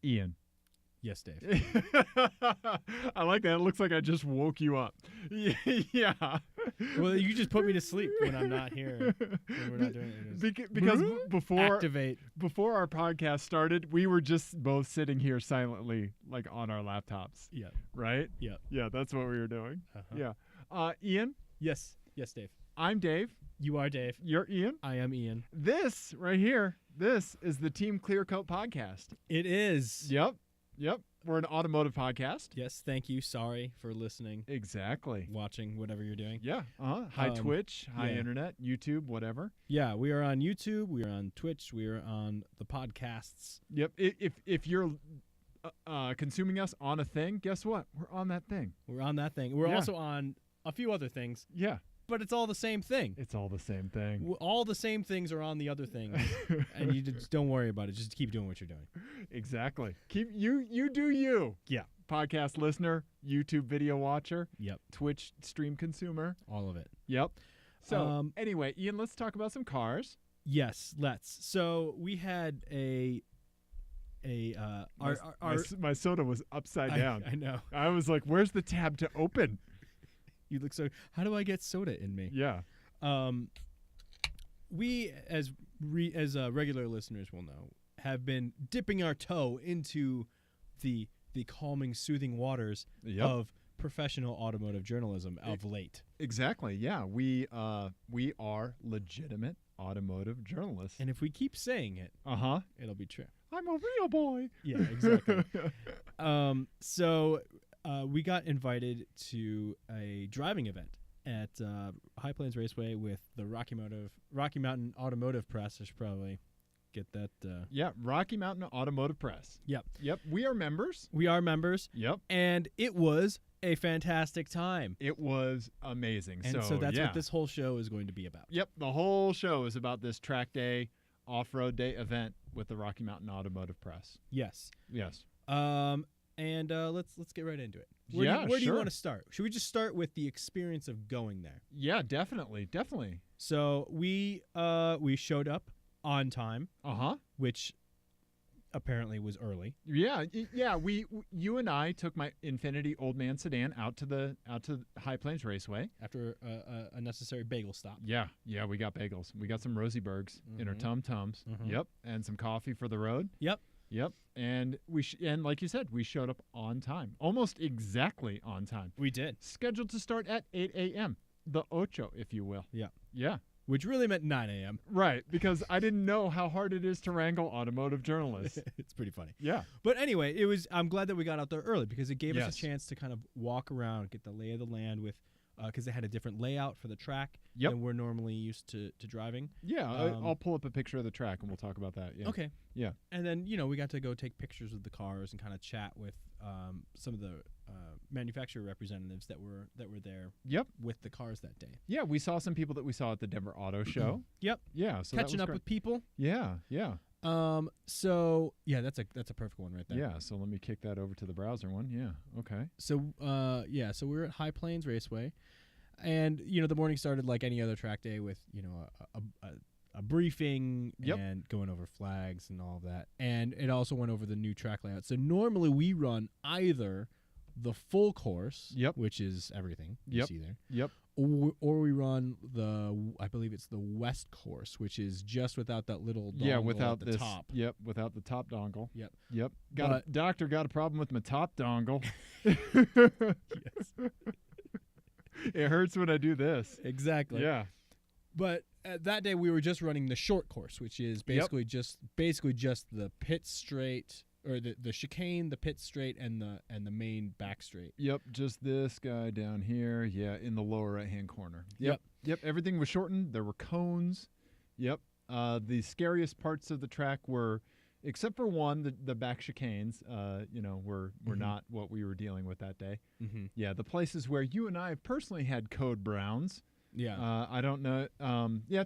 Ian. Yes, Dave. I like that. It looks like I just woke you up. Yeah. Well, you just put me to sleep when I'm not here. When we're not doing it. Because before Activate. before our podcast started, we were just both sitting here silently, like on our laptops. Yeah. Right? Yeah. Yeah, that's what we were doing. Uh-huh. Yeah. Ian? Yes. Yes, Dave. I'm Dave. You are Dave. You're Ian. I am Ian. This right here, this is the TeamClearCoat podcast. It is. Yep. We're an automotive podcast. Yes, thank you. Sorry for listening, Exactly. watching, whatever you're doing. Yeah. Hi Twitch, hi yeah. internet, YouTube, whatever. Yeah, we are on YouTube. We are on Twitch. We are on the podcasts. Yep. If you're consuming us on a thing, guess what? We're on that thing. We're on that thing. We're Yeah. also on a few other things, Yeah. but it's all the same thing. It's all the same thing. All the same things are on the other things, and you just don't worry about it. Just keep doing what you're doing. Exactly. Keep you do you. Yeah. Podcast listener, YouTube video watcher, Yep. Twitch stream consumer. All of it. Yep. So anyway, Ian, let's talk about some cars. Yes, let's. So we had My soda was upside down. I know. I was like, "Where's the tab to open?" You look so. How do I get soda in me? Yeah. We as regular listeners will know, have been dipping our toe into the calming, soothing waters of professional automotive journalism of late. Exactly. Yeah. We are legitimate automotive journalists. And if we keep saying it, it'll be true. I'm a real boy. Yeah, exactly. So we got invited to a driving event at High Plains Raceway with the Rocky Mountain Automotive Press. I should probably get that. Yeah, Rocky Mountain Automotive Press. Yep. We are members. We are members. Yep. And it was a fantastic time. It was amazing. And so that's what this whole show is going to be about. Yep. The whole show is about this track day, off-road day event with the Rocky Mountain Automotive Press. Yes. Yes. And let's get right into it. Where do you want to start? Should we just start with the experience of going there? Yeah, definitely. So we showed up on time. Which apparently was early. Yeah. You and I took my Infiniti Old Man sedan out to High Plains Raceway after a necessary bagel stop. Yeah, we got bagels. We got some Rosiebergs in our tum-tums. Yep, and some coffee for the road. Yep. And and like you said, we showed up on time, almost exactly on time. We did. Scheduled to start at 8 a.m. The ocho, if you will. Yeah. Which really meant 9 a.m. Right, because I didn't know how hard it is to wrangle automotive journalists. It's pretty funny. Yeah. But anyway, I'm glad that we got out there early because it gave us a chance to kind of walk around, get the lay of the land with, because they had a different layout for the track than we're normally used to driving. Yeah, I'll pull up a picture of the track and we'll talk about that. Yeah. Okay. Yeah. And then, we got to go take pictures of the cars and kind of chat with some of the manufacturer representatives that were there with the cars that day. Yeah, we saw some people that we saw at the Denver Auto Show. Yep. Yeah, so catching up with people. Yeah. So yeah, that's a perfect one right there. Yeah, so let me kick that over to the browser one. Yeah, okay. So so we were at High Plains Raceway, and the morning started like any other track day with a briefing and going over flags and all of that, and it also went over the new track layout. So normally we run either the full course, which is everything you see there, or we run I believe it's the West course, which is just without that little dongle without at the top. Without the top dongle. Yep. Doctor got a problem with my top dongle. Yes. It hurts when I do this. Exactly. Yeah. But that day we were just running the short course, which is basically just the pit straight, or the chicane, the pit straight, and the main back straight. Yep, just this guy down here. Yeah, in the lower right-hand corner. Yep. Everything was shortened. There were cones. Yep. The scariest parts of the track were, except for one, the back chicanes. Were not what we were dealing with that day. Mm-hmm. Yeah, the places where you and I have personally had code browns. Yeah. I don't know.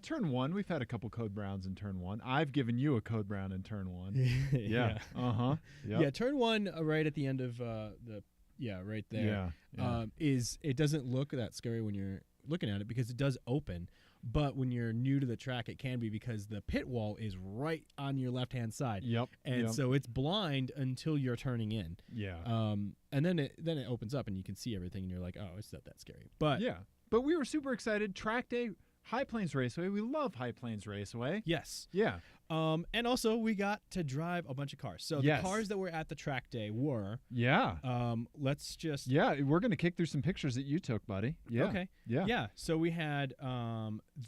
Turn one. We've had a couple code browns in turn one. I've given you a code brown in turn one. Yeah. Yep. Yeah. Turn one right at the end of right there. Yeah. It doesn't look that scary when you're looking at it because it does open. But when you're new to the track, it can be because the pit wall is right on your left-hand side. Yep. And so it's blind until you're turning in. Yeah. And then it opens up and you can see everything and you're like, oh, it's not that scary. But yeah. But we were super excited. Track day, High Plains Raceway. We love High Plains Raceway. Yes. Yeah. And also we got to drive a bunch of cars. So the cars that were at the track day were. Yeah. Let's just. Yeah, we're gonna kick through some pictures that you took, buddy. Yeah. Okay. Yeah. Yeah. So we had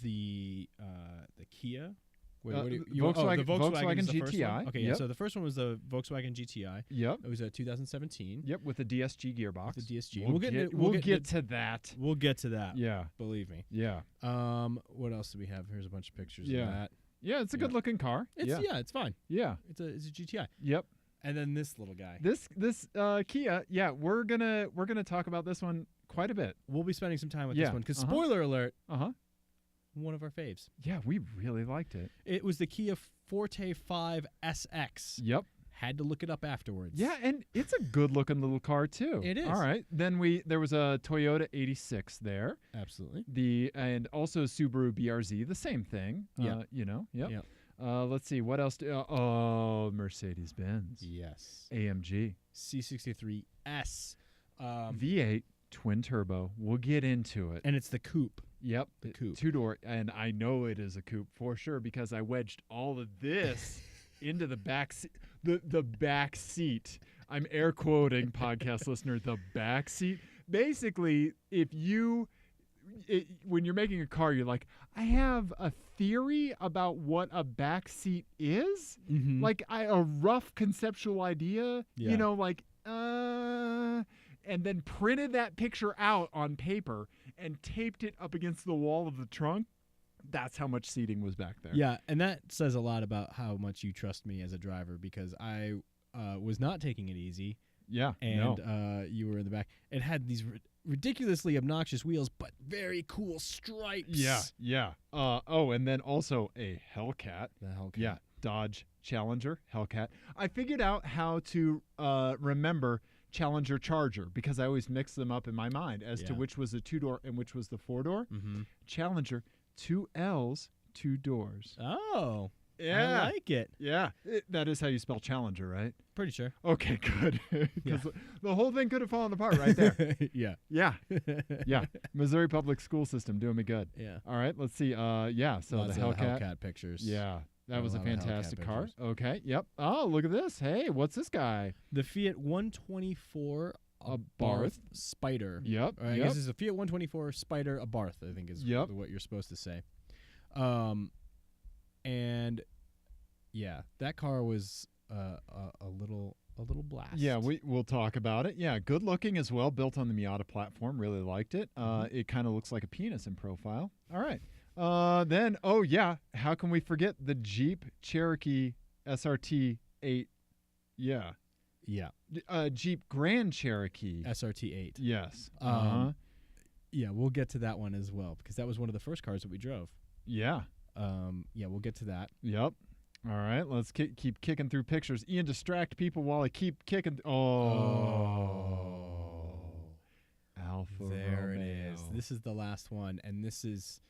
the Kia. Wait, Volkswagen GTI. Okay, yeah. So the first one was the Volkswagen GTI. Yep. It was a 2017. Yep, with the DSG gearbox. With the DSG. We'll get to that. We'll get to that. Yeah. Believe me. Yeah. What else do we have? Here's a bunch of pictures of that. Yeah, it's a good looking car. It's fine. Yeah. It's a GTI. Yep. And then this little guy. This Kia, yeah, we're gonna talk about this one quite a bit. We'll be spending some time with this one because spoiler alert. One of our faves. Yeah, we really liked it. It was the Kia Forte 5 SX. Yep. Had to look it up afterwards. Yeah, and it's a good-looking little car too. It is. All right. Then there was a Toyota 86 there. Absolutely. And also Subaru BRZ, the same thing. Yeah. Yep. Let's see what else. Mercedes-Benz. Yes. AMG. C63S. V8 twin turbo. We'll get into it. And it's the coupe. Yep. The coupe. Two-door, and I know it is a coupe for sure because I wedged all of this into the back seat. The back seat. I'm air quoting, podcast listener, the back seat. Basically, when you're making a car, you're like, I have a theory about what a back seat is. Mm-hmm. Like a rough conceptual idea, and then printed that picture out on paper and taped it up against the wall of the trunk. That's how much seating was back there. Yeah, and that says a lot about how much you trust me as a driver because I was not taking it easy. Yeah, and you were in the back. It had these ridiculously obnoxious wheels, but very cool stripes. Yeah. And then also a Hellcat. The Hellcat. Yeah, Dodge Challenger Hellcat. I figured out how to remember Challenger Charger because I always mix them up in my mind as to which was the two-door and which was the four-door. Mm-hmm. Challenger, 2 L's, 2 doors. Oh, yeah. I like it. Yeah, that is how you spell Challenger, right? Pretty sure. Okay, good. Because the whole thing could have fallen apart right there. Yeah. Missouri public school system doing me good. Yeah. All right, let's see. So lots the Hellcat pictures. Yeah. That was a fantastic car. Pictures. Okay. Yep. Oh, look at this. Hey, what's this guy? The Fiat 124 Abarth Spider. Yep. I guess it's a Fiat 124 Spider Abarth, I think is what you're supposed to say. And yeah, that car was a little blast. Yeah, we'll talk about it. Yeah, good looking as well, built on the Miata platform. Really liked it. It kind of looks like a penis in profile. All right. Then, how can we forget the Jeep Cherokee SRT 8? Yeah. Jeep Grand Cherokee SRT 8. Yes. Yeah, we'll get to that one as well because that was one of the first cars that we drove. Yeah. We'll get to that. Yep. All right, let's keep kicking through pictures. Ian, distract people while I keep kicking. Alfa Romeo. There it is. This is the last one, and this is,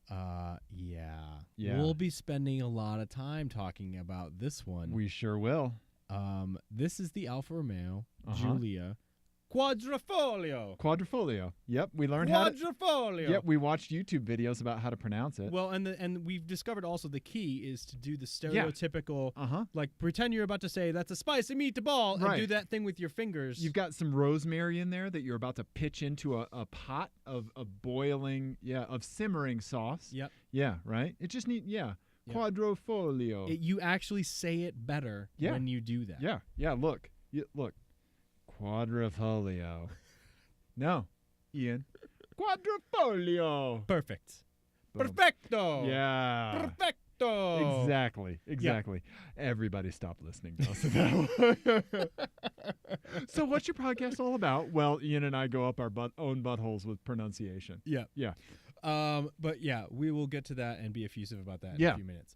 We'll be spending a lot of time talking about this one. We sure will. This is the Alfa Romeo Giulia Quadrifoglio. Yep, we learned Quadrifoglio. Yep, we watched YouTube videos about how to pronounce it. Well, and we've discovered also the key is to do the stereotypical, like pretend you're about to say that's a spicy meatball, and do that thing with your fingers. You've got some rosemary in there that you're about to pitch into a pot of boiling, of simmering sauce. Yep. Yeah, right. It just Quadrifoglio. You actually say it better when you do that. Yeah. Look. Quadrifoglio. No, Ian. Quadrifoglio. Perfect. Boom. Perfecto. Yeah. Perfecto. Exactly. Yep. Everybody stop listening to us. So what's your podcast all about? Well, Ian and I go up our own buttholes with pronunciation. Yeah. But we will get to that and be effusive about that in a few minutes.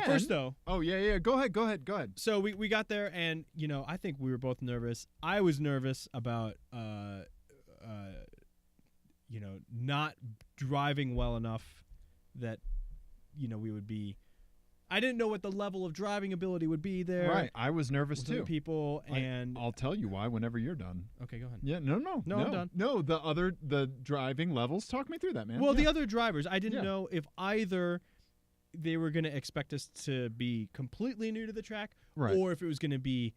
First, though. Oh, yeah. Go ahead. So we got there, and, I think we were both nervous. I was nervous about, not driving well enough that we would be. I didn't know what the level of driving ability would be there. Right. I was nervous with too. other people, and I'll tell you why whenever you're done. Okay, go ahead. Yeah, no, I'm done. No, the driving levels. Talk me through that, man. Well, the other drivers, I didn't know if either they were going to expect us to be completely new to the track, right, or if it was going to be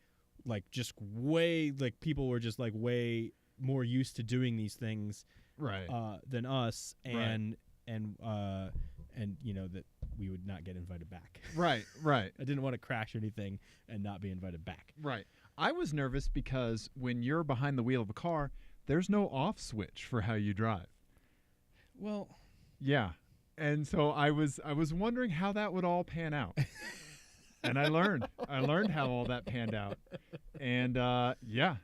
like just way like people were just like way more used to doing these things, right, than us, and that we would not get invited back. Right. I didn't want to crash anything and not be invited back. Right. I was nervous because when you're behind the wheel of a car, there's no off switch for how you drive. Well, yeah. And so I was wondering how that would all pan out. And I learned how all that panned out. And yeah.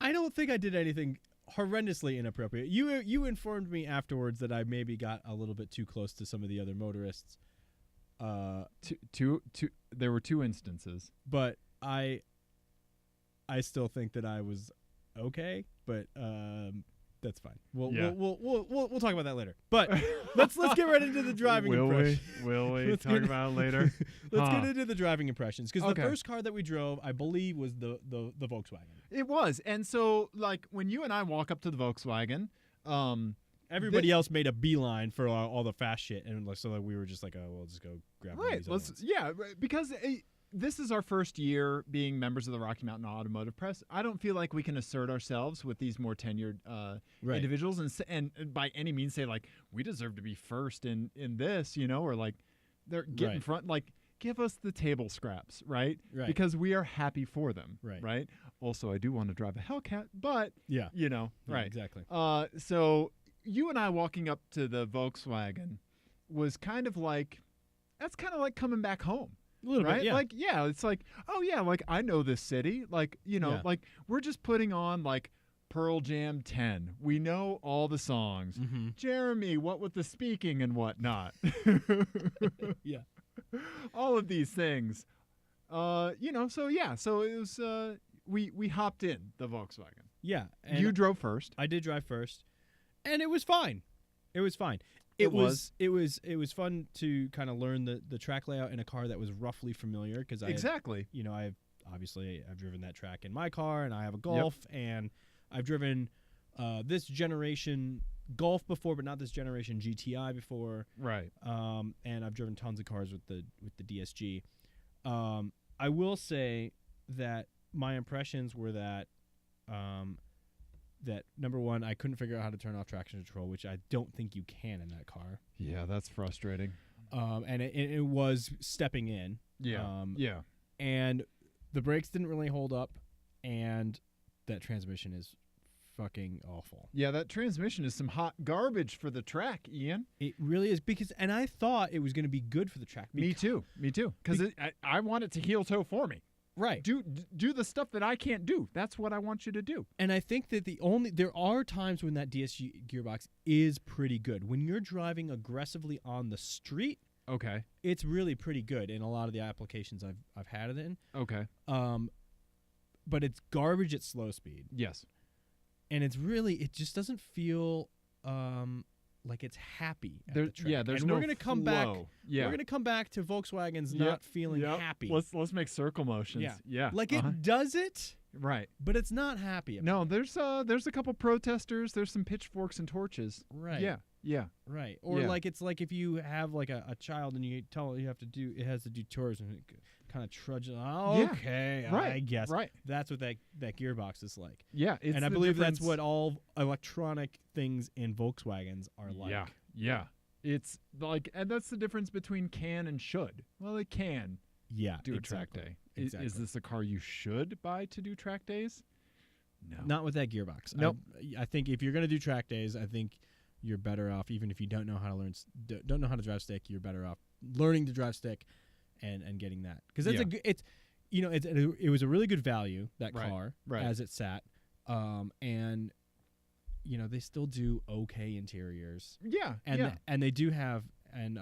I don't think I did anything horrendously inappropriate. You informed me afterwards that I maybe got a little bit too close to some of the other motorists. There were 2 instances, but I still think that I was okay. But that's fine. We'll talk about that later. But let's get right into the driving impressions. Will we talk about it later? Let's get into the driving impressions, because the first car that we drove, I believe, was the Volkswagen. It was. And so, like, when you and I walk up to the Volkswagen, everybody else made a beeline for all the fast shit, and so we were just like, oh, we'll just go grab one of these other ones. Because this is our first year being members of the Rocky Mountain Automotive Press. I don't feel like we can assert ourselves with these more tenured individuals and by any means say, like, we deserve to be first in this, or like they're get in front, like, give us the table scraps, right? Because we are happy for them, right? Also, I do want to drive a Hellcat, but right, exactly. So you and I walking up to the Volkswagen was kind of like coming back home. A little right? bit, yeah. Like, yeah, it's like, oh yeah, like I know this city. Like, like we're just putting on like Pearl Jam 10. We know all the songs. Mm-hmm. Jeremy, what with the speaking and whatnot. Yeah. All of these things. So it was we hopped in the Volkswagen. Yeah. And you drove first. I did drive first. And it was fine. It was fun to kind of learn the track layout in a car that was roughly familiar, because I've driven that track in my car, and I have a Golf, and I've driven this generation Golf before, but not this generation GTI before. Right. And I've driven tons of cars with the DSG. I will say that my impressions were that that number one, I couldn't figure out how to turn off traction control, which I don't think you can in that car. Yeah, that's frustrating. And it was stepping in. Yeah. And the brakes didn't really hold up, and that transmission is fucking awful. Yeah, that transmission is some hot garbage for the track, Ian. It really is, and I thought it was going to be good for the track. Me too. Because I want it to heel toe for me. Right. Do the stuff that I can't do. That's what I want you to do. And I think that there are times when that DSG gearbox is pretty good. When you're driving aggressively on the street, okay, it's really pretty good in a lot of the applications I've had it in. Okay. But it's garbage at slow speed. Yes. And it just doesn't feel like it's happy at the track. Yeah, there's and no we're gonna come flow. back. Yeah. We're gonna come back to Volkswagens not feeling happy. Let's make circle motions. Yeah. Like it does it, right? But it's not happy. No, there's a couple protesters. There's some pitchforks and torches. Right. Yeah. Right. Or like it's like if you have like a child and you tell it it has to do chores and it kind of trudges. Okay, right. I guess. Right. That's what that gearbox is like. Yeah. And I believe that's what all electronic things in Volkswagens are like. Yeah. It's like, and that's the difference between can and should. Well, it can. Yeah. Do a track day. Exactly. Is this a car you should buy to do track days? No. Not with that gearbox. Nope. I think if you're going to do track days, I think you're better off, even if you don't know how to drive stick, you're better off learning to drive stick and getting that, because it was a really good value, that car, as it sat, and they still do okay interiors. Yeah, and they do have, and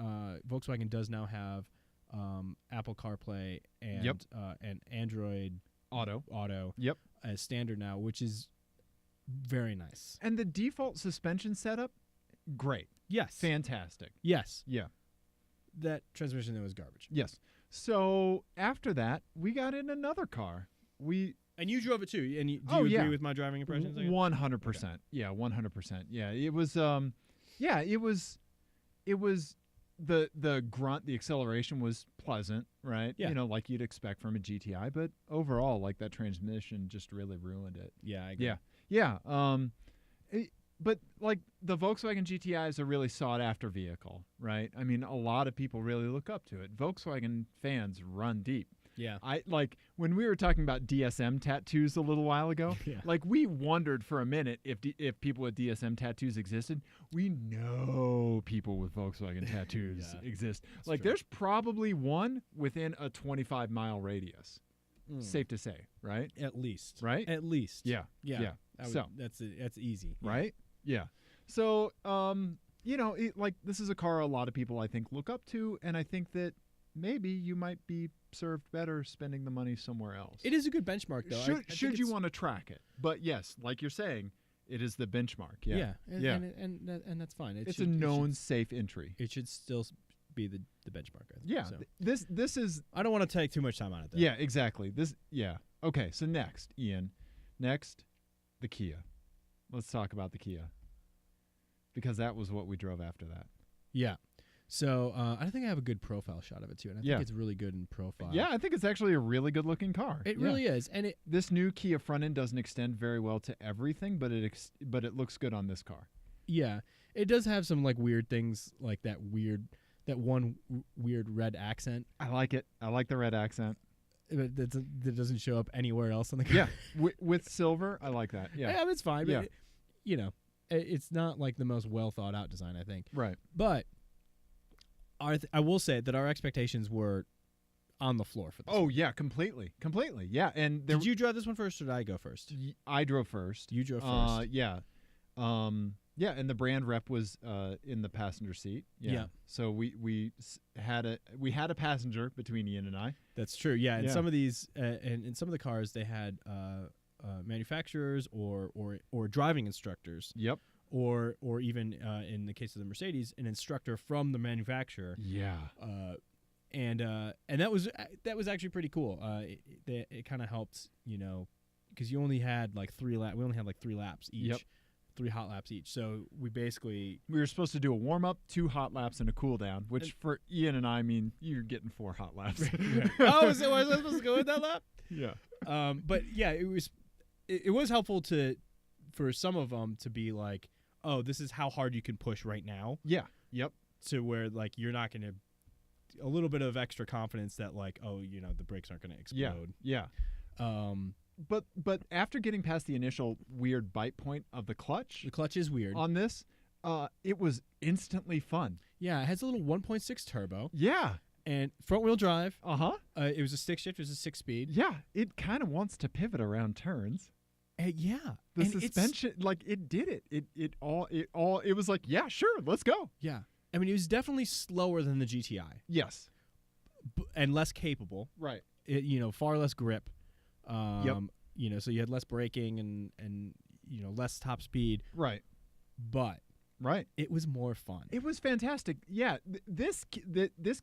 Volkswagen does now have Apple CarPlay and Android Auto as standard now, which is Very nice. And the default suspension setup, great. Yes. Fantastic. Yes. Yeah. That transmission that was garbage. Yes. So after that, we got in another car. And you drove it too. And do you agree with my driving impressions? 100%. Okay. Yeah, 100%. Yeah, it was. It was the grunt. The acceleration was pleasant, right? Yeah. Like you'd expect from a GTI. But overall, like that transmission just really ruined it. Yeah, I agree. Yeah. But like the Volkswagen GTI is a really sought after vehicle, right? I mean, a lot of people really look up to it. Volkswagen fans run deep. Yeah. I like when we were talking about DSM tattoos a little while ago, like we wondered for a minute if people with DSM tattoos existed. We know people with Volkswagen tattoos exist. Like true. there's probably one within a 25-mile radius. Safe to say, right? At least. Right? At least. Yeah. So that's easy. Right? Yeah. So, like this is a car a lot of people I think look up to, and I think that maybe you might be served better spending the money somewhere else. It is a good benchmark, though. Should you want to track it? But yes, like you're saying, it is the benchmark. Yeah. And that's fine. It's a known safe entry. It should still be the benchmark. I think. Yeah. So. This is. I don't want to take too much time on it, though. Yeah. Exactly. Okay. So next, Ian. The Kia. Let's talk about the Kia. Because that was what we drove after that. Yeah. So I think I have a good profile shot of it, too. And I think it's really good in profile. Yeah, I think it's actually a really good-looking car. It really is. And this new Kia front end doesn't extend very well to everything, but it looks good on this car. Yeah. It does have some, like, weird things, like that one weird red accent. I like it. I like the red accent. That doesn't show up anywhere else on the car. Yeah, with silver, I like that. Yeah, it's fine. But it's not like the most well thought out design, I think. Right. But I will say that our expectations were on the floor for this. Oh yeah, completely. Yeah, and did you drive this one first, or did I go first? I drove first. You drove first. Yeah. And the brand rep was in the passenger seat. Yeah. So we had a passenger between Ian and I. That's true. Yeah. And some of these, and in some of the cars, they had manufacturers or driving instructors. Yep. Or even in the case of the Mercedes, an instructor from the manufacturer. Yeah. And that was actually pretty cool. It kind of helped, because you only had like 3 laps. We only had like 3 laps each. Yep. 3 hot laps each. So we were supposed to do a warm up, 2 hot laps, and a cool down. Which for Ian and I mean you're getting 4 hot laps. Oh, so was I supposed to go with that lap? Yeah. But yeah, it was helpful for some of them to be like, oh, this is how hard you can push right now. Yeah. Yep. To where like you're not going to a little bit of extra confidence that like, oh, the brakes aren't going to explode. Yeah. But after getting past the initial weird bite point of the clutch is weird on this, it was instantly fun. Yeah, it has a little 1.6 turbo. Yeah. And front wheel drive. It was a stick shift. It was a 6-speed. Yeah, it kind of wants to pivot around turns. Yeah, the suspension, like it did it. It was like, yeah, sure, let's go. Yeah, I mean, it was definitely slower than the GTI. Yes, and less capable. Right. Far less grip. Yep. So you had less braking and less top speed. Right. But right, it was more fun. It was fantastic. Yeah, this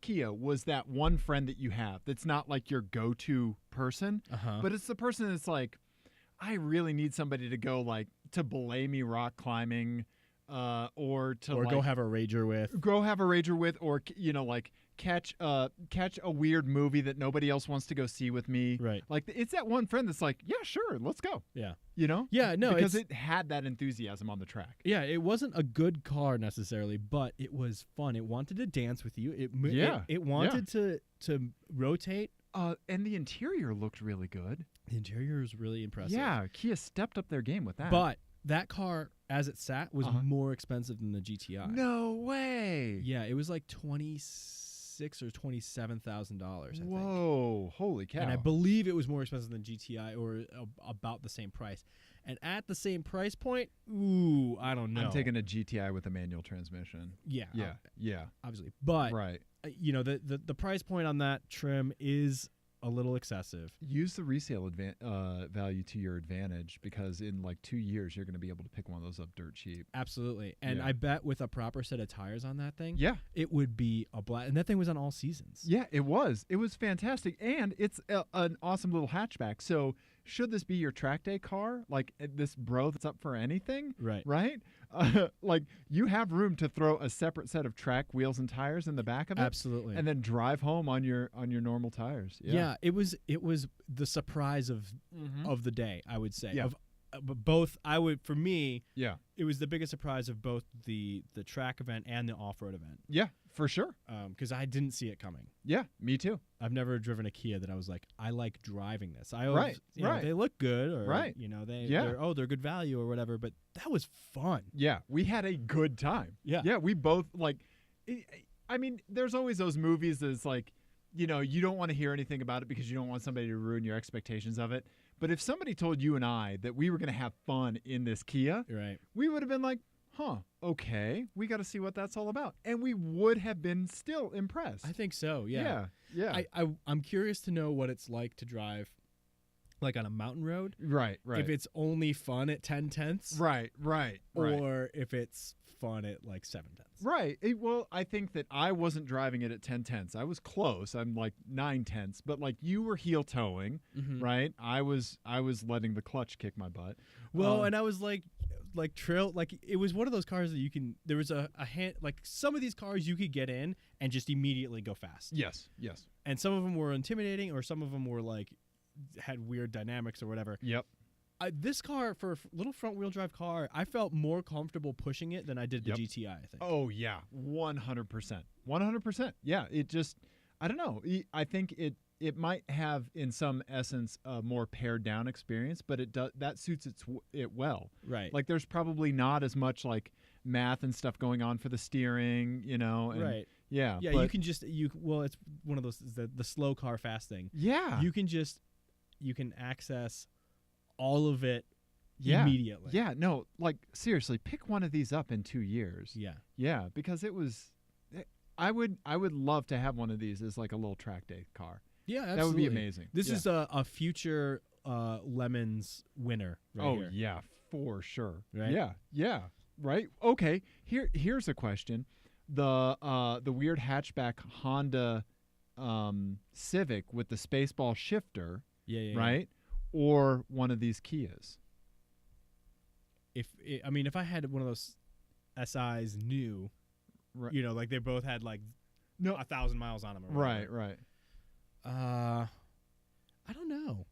Kia was that one friend that you have that's not like your go-to person, but it's the person that's like, I really need somebody to go like to belay me rock climbing, or go have a rager with, or like catch a weird movie that nobody else wants to go see with me. Right. Like it's that one friend that's like, yeah, sure, let's go. Yeah. Yeah, no, because it had that enthusiasm on the track. Yeah, it wasn't a good car necessarily, but it was fun. It wanted to dance with you. It wanted to rotate. And the interior looked really good. The interior was really impressive. Yeah, Kia stepped up their game with that. But that car, as it sat, was more expensive than the GTI. No way. Yeah, it was like $26,000 or $27,000. I think. Whoa! Holy cow! And I believe it was more expensive than GTI, or about the same price. And at the same price point, I don't know. I'm taking a GTI with a manual transmission. Yeah, obviously. But right, the price point on that trim is a little excessive. Use the resale value to your advantage, because in like 2 years you're going to be able to pick one of those up dirt cheap. Absolutely. And Yeah. I bet with a proper set of tires on that thing, Yeah. it would be a blast. And that thing was on all seasons. Yeah, it was. It was fantastic. And it's an awesome little hatchback. So should this be your track day car, like this bro that's up for anything, Right. right? Like you have room to throw a separate set of track wheels and tires in the back of it. Absolutely. And then drive home on your normal tires. Yeah, it was the surprise of the day, I would say. Yeah. But both, for me, Yeah. it was the biggest surprise of both the track event and the off-road event. Yeah, for sure. Because I didn't see it coming. Yeah, me too. I've never driven a Kia that I was like, I like driving this. I always, Right. they look good, or Right. they're good value or whatever. But that was fun. Yeah, we had a good time. Yeah. We both I mean, there's always those movies that's like, you don't want to hear anything about it because you don't want somebody to ruin your expectations of it. But if somebody told you and I that we were going to have fun in this Kia, Right. we would have been like, okay, we got to see what that's all about. And we would have been still impressed. I think so. Yeah. Yeah. I'm curious to know what it's like to drive, like on a mountain road. Right. If it's only fun at 10/10ths. Right. Or if it's fun at like 7/10ths. Right. Well, I think that I wasn't driving it at 10/10ths. I was close. I'm like 9/10ths, but like you were heel towing, right? I was letting the clutch kick my butt. Well, and I was like trail, like it was one of those cars that there was a hand, like some of these cars you could get in and just immediately go fast. Yes. And some of them were intimidating, or some of them were like had weird dynamics or whatever. Yep. This car, for a little front-wheel drive car, I felt more comfortable pushing it than I did the GTI, I think. Oh, yeah. 100%. 100%. Yeah, it just, I don't know. I think it might have, in some essence, a more pared-down experience, but that suits it well. Right. Like, there's probably not as much, like, math and stuff going on for the steering, and, right. Yeah. Yeah, you can just, well, it's one of those, the slow car fast thing. Yeah. You can access all of it immediately. Yeah, no, like seriously, pick one of these up in 2 years. Yeah. Yeah, because I would love to have one of these as like a little track day car. Yeah, absolutely. That would be amazing. This is a future Lemons winner right here. Yeah, for sure. Right? Yeah. Right? Okay, here's a question. The weird hatchback Honda Civic with the Spaceball shifter, right? Or one of these Kias. If I had one of those SIs new, right. Like they both had like 1,000 miles on them. Or right. I don't know.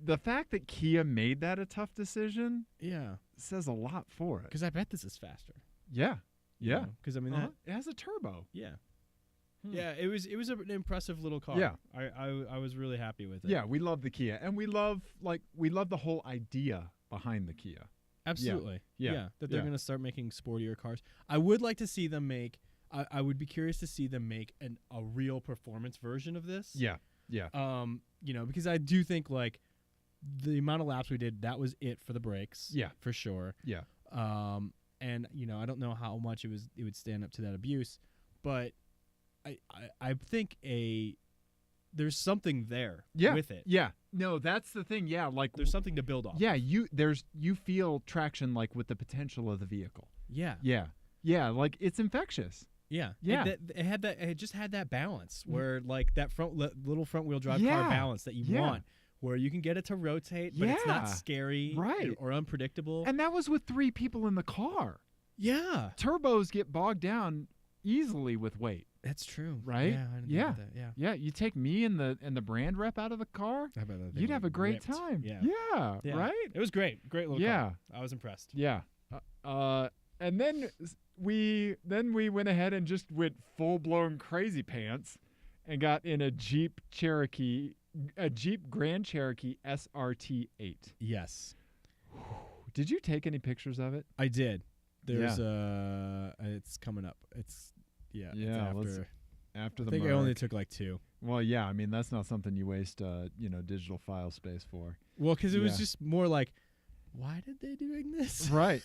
The fact that Kia made that a tough decision, says a lot for it. Because I bet this is faster. Yeah. Because it has a turbo. Yeah. Yeah, it was an impressive little car. Yeah. I was really happy with it. Yeah, we love the Kia, and we love the whole idea behind the Kia. Absolutely. Yeah. That they're going to start making sportier cars. I would like to see them make I would be curious to see them make a real performance version of this. Yeah. Because I do think like the amount of laps we did, that was it for the brakes. Yeah. For sure. Yeah. And I don't know how much it would stand up to that abuse, but I think there's something there with it. Yeah. No, that's the thing. Yeah, like there's something to build off. Yeah, you feel traction like with the potential of the vehicle. Yeah. Yeah, like it's infectious. Yeah. Yeah. It just had that balance where like that little front wheel drive car balance that you want, where you can get it to rotate, but it's not scary or unpredictable. And that was with 3 people in the car. Yeah. Turbos get bogged down easily with weight. That's true. Right? Yeah. I didn't think about that. Yeah. You take me and the brand rep out of the car, you'd have a great time. Yeah. Right? It was great. Great little car. I was impressed. Yeah. And then we went ahead and just went full-blown crazy pants and got in a Jeep Grand Cherokee SRT 8. Yes. Did you take any pictures of it? I did. There's it's coming up. It's after the. I think I only took like 2. Well, yeah. I mean, that's not something you waste digital file space for. Well, because it was just more like, why did they doing this? Right.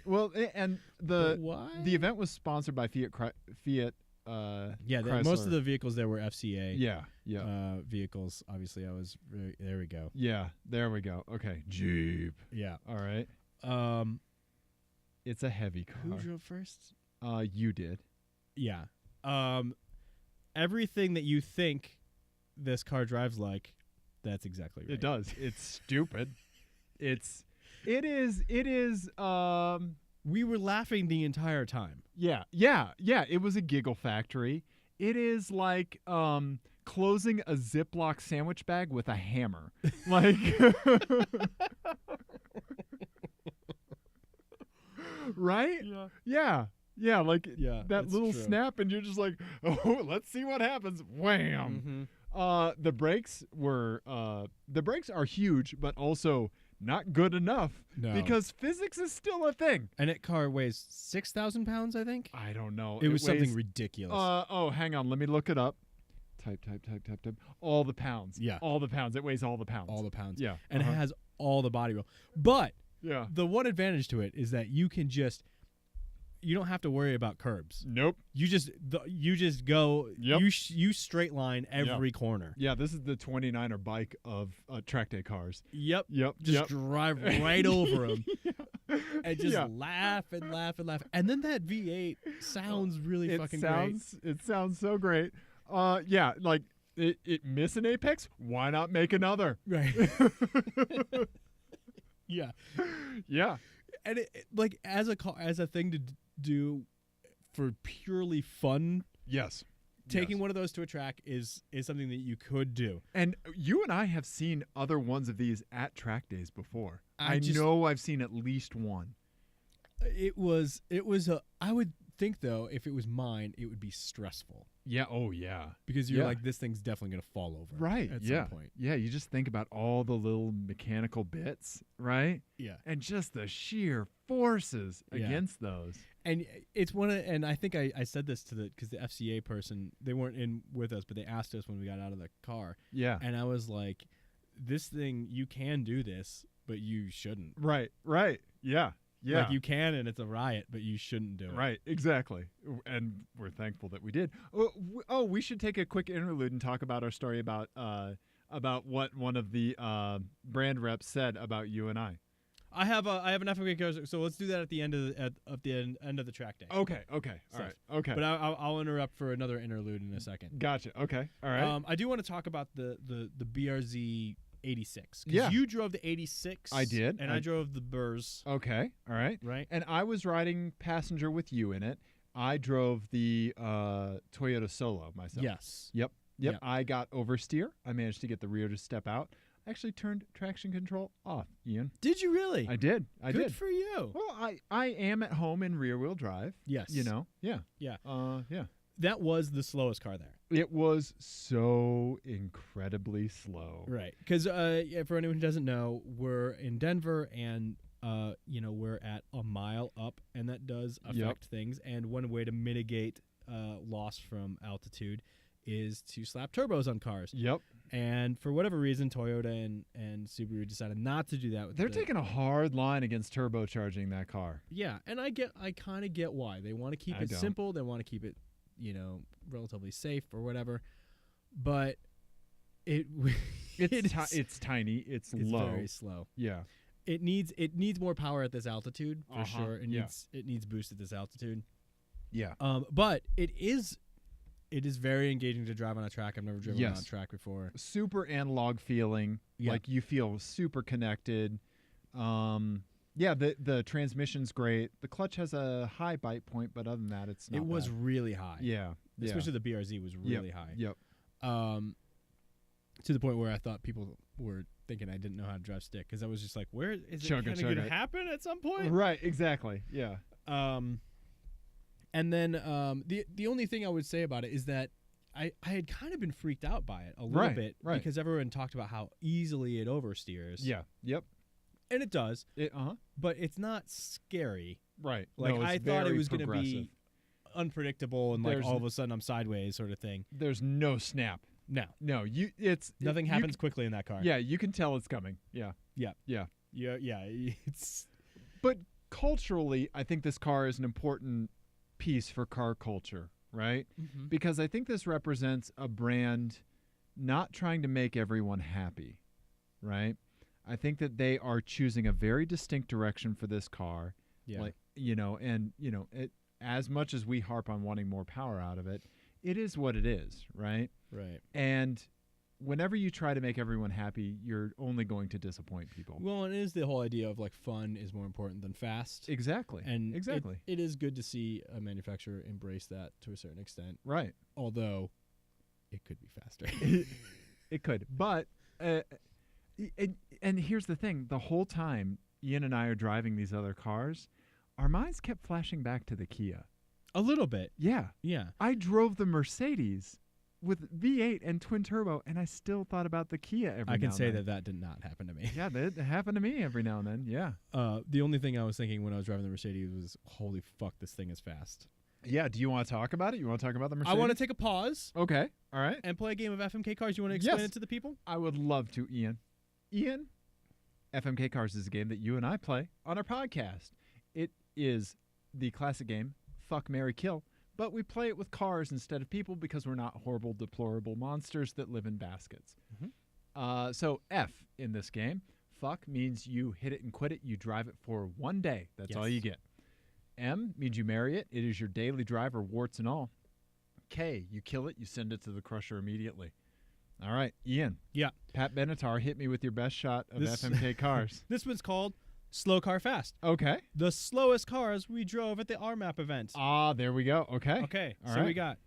Well, and the why? The event was sponsored by Fiat Most of the vehicles there were FCA. Yeah. Vehicles. Obviously, there we go. Yeah, there we go. Okay, Jeep. Yeah. All right. It's a heavy car. Who drove first? You did. Yeah. Everything that you think this car drives like, that's exactly right. It does. It's stupid. It is. We were laughing the entire time. Yeah. It was a giggle factory. It is like closing a Ziploc sandwich bag with a hammer. Like, right? Yeah. Like that little snap, and you're just like, oh, let's see what happens. Wham! Mm-hmm. The brakes are huge, but also not good enough because physics is still a thing. And that car weighs 6,000 pounds, I think. I don't know. It was something ridiculous. Hang on. Let me look it up. Type. All the pounds. Yeah. All the pounds. It weighs all the pounds. All the pounds. Yeah. And it has all the body roll. But yeah, the one advantage to it is that you don't have to worry about curbs. Nope. You just go. Yep. You straight line every corner. Yeah, this is the 29er bike of track day cars. Yep. Just drive right over them. And just laugh and laugh and laugh. And then that V8 sounds really fucking great. It sounds so great. Like it missed an apex. Why not make another? Right. Yeah. Yeah. And like as a thing to do for purely fun. Yes. Taking one of those to a track is something that you could do. And you and I have seen other ones of these at track days before. I know I've seen at least one. I would think though, if it was mine, it would be stressful. Yeah. Oh yeah. Because you're like, this thing's definitely going to fall over. Right. At some point. Yeah. You just think about all the little mechanical bits, right? Yeah. And just the sheer forces against those. And it's and I think I said this because the FCA person, they weren't in with us, but they asked us when we got out of the car. Yeah. And I was like, this thing, you can do this, but you shouldn't. Right. Yeah. Yeah. Like you can, and it's a riot, but you shouldn't do it. Right, exactly. And we're thankful that we did. Oh, we should take a quick interlude and talk about our story about what one of the brand reps said about you and I. I have enough of it, so let's do that at the end of the end of the track day. Okay. All right. Okay. But I'll interrupt for another interlude in a second. Gotcha. Okay. All right. I do want to talk about the BRZ 86. Yeah. You drove the 86. I did. And I drove the Burrs. Okay. All right. Right. And I was riding passenger with you in it. I drove the Toyota Solo myself. Yes. Yep. I got oversteer. I managed to get the rear to step out. I actually turned traction control off, Ian. Did you really? I did. Good for you. Well, I am at home in rear wheel drive. Yes. You know. Yeah. Yeah. Yeah. That was the slowest car there. It was so incredibly slow. Right. Because for anyone who doesn't know, we're in Denver and, we're at a mile up, and that does affect things. And one way to mitigate loss from altitude is to slap turbos on cars. Yep. And for whatever reason, Toyota and Subaru decided not to do that. They're taking a hard line against turbocharging that car. Yeah. And I kind of get why. They want to keep it simple. They want to keep it relatively safe or whatever, but it's tiny, it's low, very slow. Yeah, it needs more power at this altitude for sure. It needs boost at this altitude. Yeah. But it is very engaging to drive on a track. I've never driven on a track before. Super analog feeling. Yeah. Like you feel super connected. Yeah, the transmission's great. The clutch has a high bite point, but other than that, it's not. It was really high. Yeah. Especially the BRZ was really high. Yep. To the point where I thought people were thinking I didn't know how to drive stick because I was just like, where is it kind of going to happen at some point? Right. Exactly. Yeah. And then the only thing I would say about it is that I had kind of been freaked out by it a little bit because everyone talked about how easily it oversteers. Yeah. Yep. And it does. Uh-huh. But it's not scary. Right. Like no, I thought it was going to be unpredictable and like all of a sudden I'm sideways sort of thing. There's no snap. No. Nothing happens quickly in that car. Yeah, you can tell it's coming. Yeah. It's But culturally, I think this car is an important piece for car culture. right? Mm-hmm. Because I think this represents a brand not trying to make everyone happy, right? I think that they are choosing a very distinct direction for this car. Yeah. Like, as much as we harp on wanting more power out of it, it is what it is, right? Right. And whenever you try to make everyone happy, you're only going to disappoint people. Well, it is the whole idea of like fun is more important than fast. Exactly. And exactly. it is good to see a manufacturer embrace that to a certain extent. Right. Although it could be faster. It could. But and here's the thing. The whole time Ian and I are driving these other cars, our minds kept flashing back to the Kia. A little bit. Yeah. Yeah. I drove the Mercedes with V8 and twin turbo, and I still thought about the Kia every now and then. I can say that did not happen to me. Yeah, that happened to me every now and then. Yeah. The only thing I was thinking when I was driving the Mercedes was, holy fuck, this thing is fast. Yeah. Do you want to talk about it? You want to talk about the Mercedes? I want to take a pause. Okay. All right. And play a game of FMK Cars. You want to explain Yes. it to the people? I would love to, Ian. Ian, FMK Cars is a game that you and I play on our podcast. It is the classic game, Fuck, Marry, Kill, but we play it with cars instead of people because we're not horrible, deplorable monsters that live in baskets. Mm-hmm. So F in this game, fuck means you hit it and quit it. You drive it for one day. That's all you get. M means you marry it. It is your daily driver, warts and all. K, you kill it. You send it to the crusher immediately. All right, Ian. Yeah. Pat Benatar, hit me with your best shot of FMK Cars. This one's called Slow Car Fast. Okay. The slowest cars we drove at the RMAP event. Ah, there we go. Okay. Okay. All so right. we got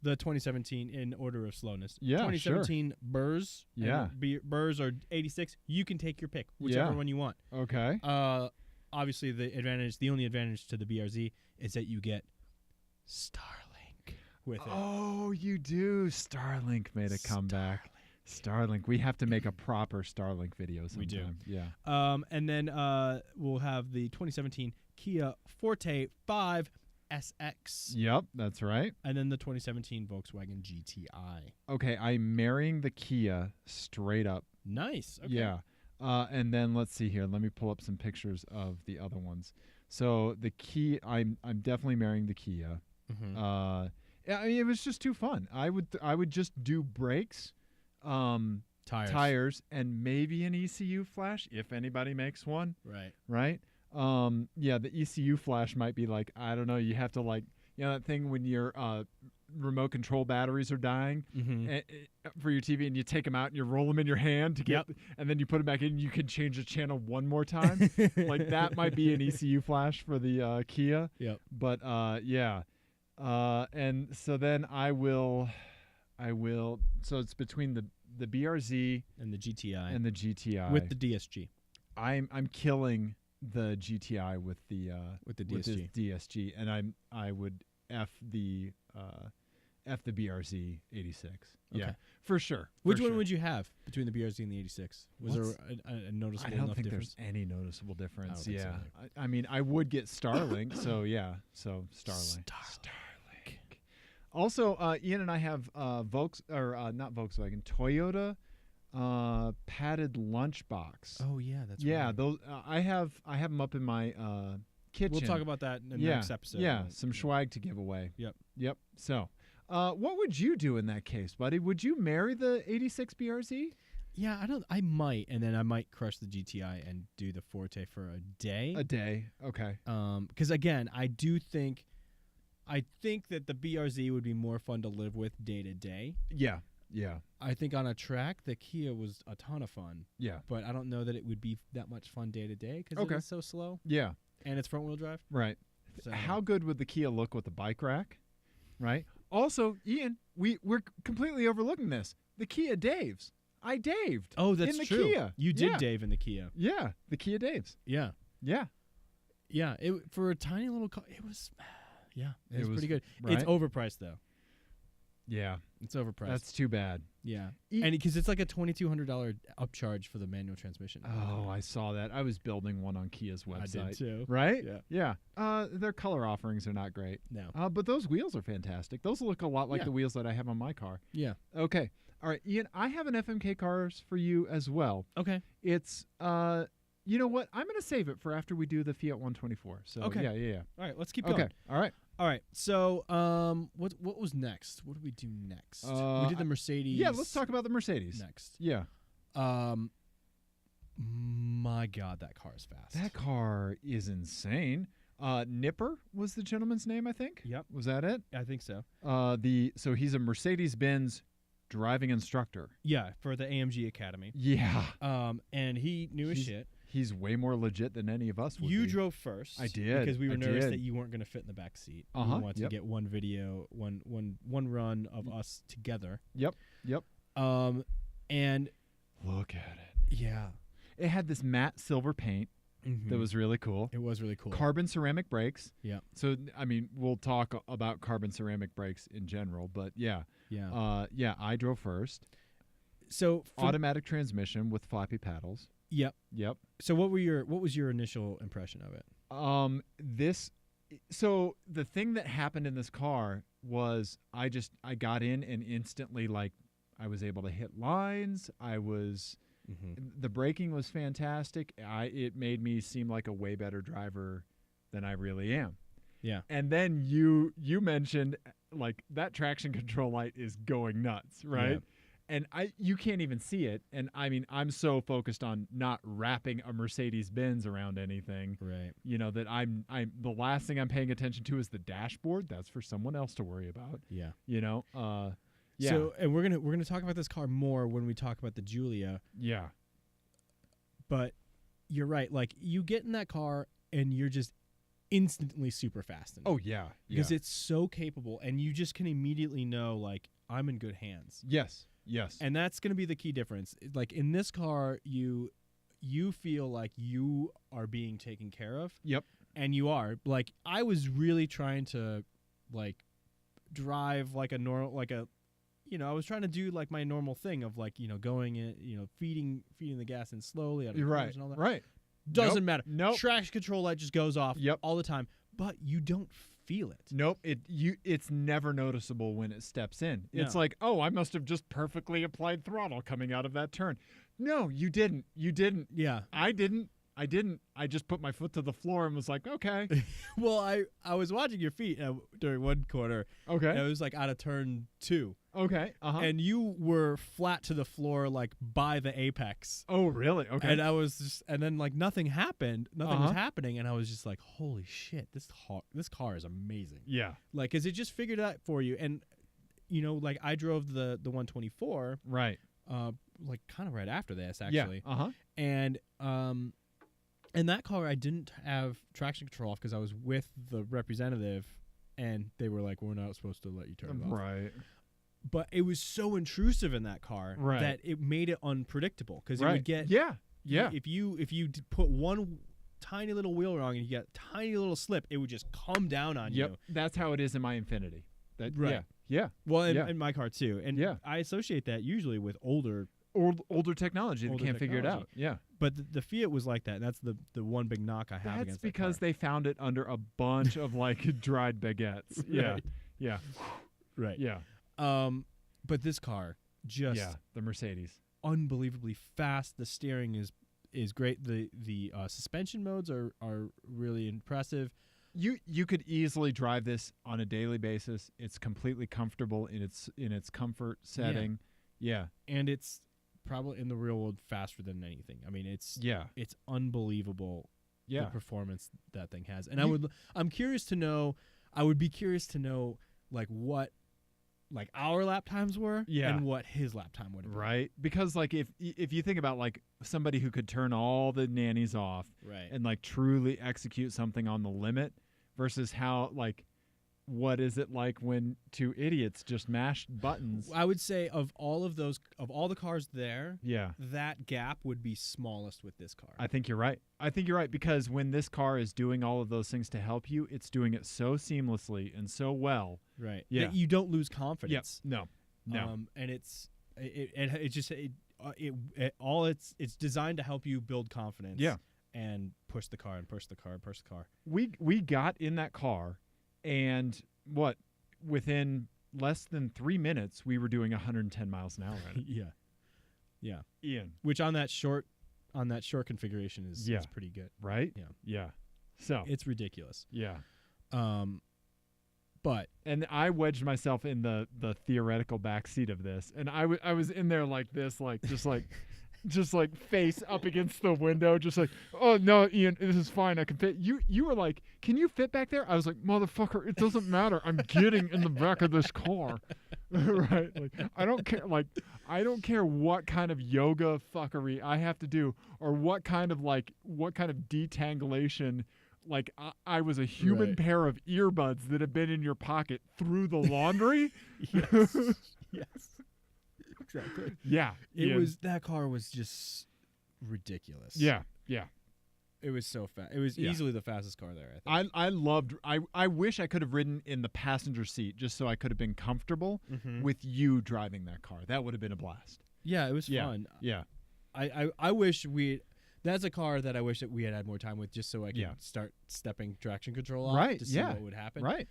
the 2017 in order of slowness. Yeah, 2017 Burrs. Yeah. Burrs or 86. You can take your pick, whichever Yeah. one you want. Okay. Obviously, the only advantage to the BRZ is that you get Starlink with it. Oh, you do. Starlink made a comeback. Starlink. We have to make a proper Starlink video sometime. We do. Yeah. And then we'll have the 2017 Kia Forte 5 SX. Yep, that's right. And then the 2017 Volkswagen GTI. Okay, I'm marrying the Kia straight up. Nice. Okay. Yeah. And then let's see here. Let me pull up some pictures of the other ones. So the Kia, I'm definitely marrying the Kia. Mm-hmm. Yeah, I mean, it was just too fun. I would just do brakes, tires, and maybe an ECU flash if anybody makes one. Right. Right. Yeah, the ECU flash might be like, I don't know. You have to that thing when your remote control batteries are dying for your TV, and you take them out and you roll them in your hand to get, and then you put them back in. You can change the channel one more time. Like that might be an ECU flash for the Kia. Yep. But yeah. And so then I will. So it's between the BRZ and the GTI and the GTI with the DSG. I'm killing the GTI with the DSG, and I would F the BRZ 86. Okay. Yeah, for sure. Which one would you have between the BRZ and the 86? Was there a noticeable I don't enough think difference? there's any noticeable difference. I don't think Yeah, I mean, I would get Starlink, so yeah, so Starlink. Also, Ian and I have not Volkswagen, Toyota padded lunchbox. Oh yeah, that's right. Those I have them up in my kitchen. We'll talk about that in the next episode. Yeah, some swag to give away. Yep. So, what would you do in that case, buddy? Would you marry the 86 BRZ? Yeah, I might, and then I might crush the GTI and do the Forte for a day. A day, okay. Because again, I think that the BRZ would be more fun to live with day to day. Yeah. I think on a track, the Kia was a ton of fun. Yeah. But I don't know that it would be that much fun day to day because it is so slow. Yeah. And it's front wheel drive. Right. So. How good would the Kia look with the bike rack? Right. Also, Ian, we're completely overlooking this. The Kia Daves. I daved. Oh, that's in the true. Kia. You did Dave in the Kia. Yeah, the Kia Daves. Yeah. Yeah. Yeah. For a tiny little car, it was. Yeah, it was pretty good. Right? It's overpriced though. Yeah, it's overpriced. That's too bad. Yeah, and because it's like a $2,200 upcharge for the manual transmission. Oh, I saw that. I was building one on Kia's website. I did too. Right? Yeah. Their color offerings are not great. No. But those wheels are fantastic. Those look a lot like the wheels that I have on my car. Yeah. Okay. All right, Ian. I have an FMK Cars for you as well. Okay. It's You know what? I'm going to save it for after we do the Fiat 124. So Okay. yeah. All right, let's keep going. Okay. All right. So what was next? What did we do next? We did the Mercedes. Yeah, let's talk about the Mercedes. Next. Yeah. My God, that car is fast. That car is insane. Nipper was the gentleman's name, I think. Yep. Was that it? I think so. So he's a Mercedes-Benz driving instructor. Yeah, for the AMG Academy. Yeah. And he knew his shit. He's way more legit than any of us would You be. drove first. I did. Because we were I nervous did. that you weren't going to fit in the back seat. Uh-huh. We wanted to get one video, one run of us together. Yep. And look at it. yeah. It had this matte silver paint that was really cool. It was really cool. Carbon ceramic brakes. Yeah. So, I mean, we'll talk about carbon ceramic brakes in general, but yeah. Yeah. I drove first. So automatic transmission with flappy paddles. Yep. So what was your initial impression of it? So the thing that happened in this car was I got in and instantly, like, I was able to hit lines. The braking was fantastic. It made me seem like a way better driver than I really am. Yeah. And then you mentioned, like, that traction control light is going nuts, right? Yeah. And you can't even see it. And I mean, I'm so focused on not wrapping a Mercedes-Benz around anything, right? You know, that I'm the last thing I'm paying attention to is the dashboard. That's for someone else to worry about. Yeah. You know. Yeah. So, and we're gonna talk about this car more when we talk about the Giulia. Yeah. But you're right. Like, you get in that car and you're just instantly super fast in it. Oh yeah. Because it's so capable, and you just can immediately know, like, I'm in good hands. Yes. And that's going to be the key difference. Like, in this car, you feel like you are being taken care of. Yep. And you are. Like, I was really trying to, like, drive like a normal, like a, you know, I was trying to do like my normal thing of, like, you know, going in, you know, feeding the gas in slowly out of the cars and all that. Right. Doesn't matter. Nope. Traction control light just goes off all the time, but you don't feel it. Nope. It's never noticeable when it steps in. It's No. like, oh, I must have just perfectly applied throttle coming out of that turn. No, you didn't. Yeah. I didn't. I just put my foot to the floor and was like, okay. Well, I was watching your feet during one corner. Okay. And it was like out of turn 2. Okay. And you were flat to the floor, like by the apex. Oh, really? Okay. And I was just, and then like nothing happened. Nothing was happening. And I was just like, holy shit, this car is amazing. Yeah. Like, 'cause it just figured it out for you. And, you know, like, I drove the 124. Right. Like, kind of right after this, actually. Yeah. And that car, I didn't have traction control off because I was with the representative, and they were like, we're not supposed to let you turn it off. Right. But it was so intrusive in that car that it made it unpredictable, because it would get if you put one tiny little wheel wrong and you get a tiny little slip, it would just come down on you. That's how it is in my Infiniti. Right. Yeah. Well, in my car too, and I associate that usually with older technology that can't figure it out. Yeah. But the Fiat was like that. And that's the one big knock I have against That's because they found it under a bunch of, like, dried baguettes. Right. Yeah. Right. Yeah. But this car just the Mercedes, unbelievably fast. The steering is great. The suspension modes are really impressive. You could easily drive this on a daily basis. It's completely comfortable in its comfort setting. Yeah. And it's probably in the real world faster than anything. I mean, it's unbelievable the performance that thing has. And I would be curious to know like what like our lap times were and what his lap time would have been. Right. Because, like, if you think about, like, somebody who could turn all the nannies off and, like, truly execute something on the limit versus how, like, what is it like when two idiots just mashed buttons? I would say of all the cars there, that gap would be smallest with this car. I think you're right. Because when this car is doing all of those things to help you, it's doing it so seamlessly and so well. Right. Yeah. That you don't lose confidence. No. And it's designed to help you build confidence. Yeah. And push the car. We got in that car. And within less than 3 minutes, we were doing 110 miles an hour in it. Yeah. Ian. Which on that short on that short configuration is pretty good. Right? Yeah. Yeah. So it's ridiculous. Yeah. But and I wedged myself in the theoretical back seat of this, and I was in there like this, like just like face up against the window, just like, oh no, Ian, this is fine, I can fit. You were like, can you fit back there? I was like, motherfucker, it doesn't matter. I'm getting in the back of this car. Right? Like, I don't care. Like, I don't care what kind of yoga fuckery I have to do, or what kind of detangulation. Like, I was a human pair of earbuds that have been in your pocket through the laundry. Yes. Yes. Exactly. Yeah. That car was just ridiculous. Yeah. Yeah. It was so fast. It was easily the fastest car there, I think. I wish I could have ridden in the passenger seat just so I could have been comfortable with you driving that car. That would have been a blast. Yeah, it was fun. Yeah. I wish that's a car that I wish that we had more time with, just so I could start stepping traction control off to see what would happen. Right.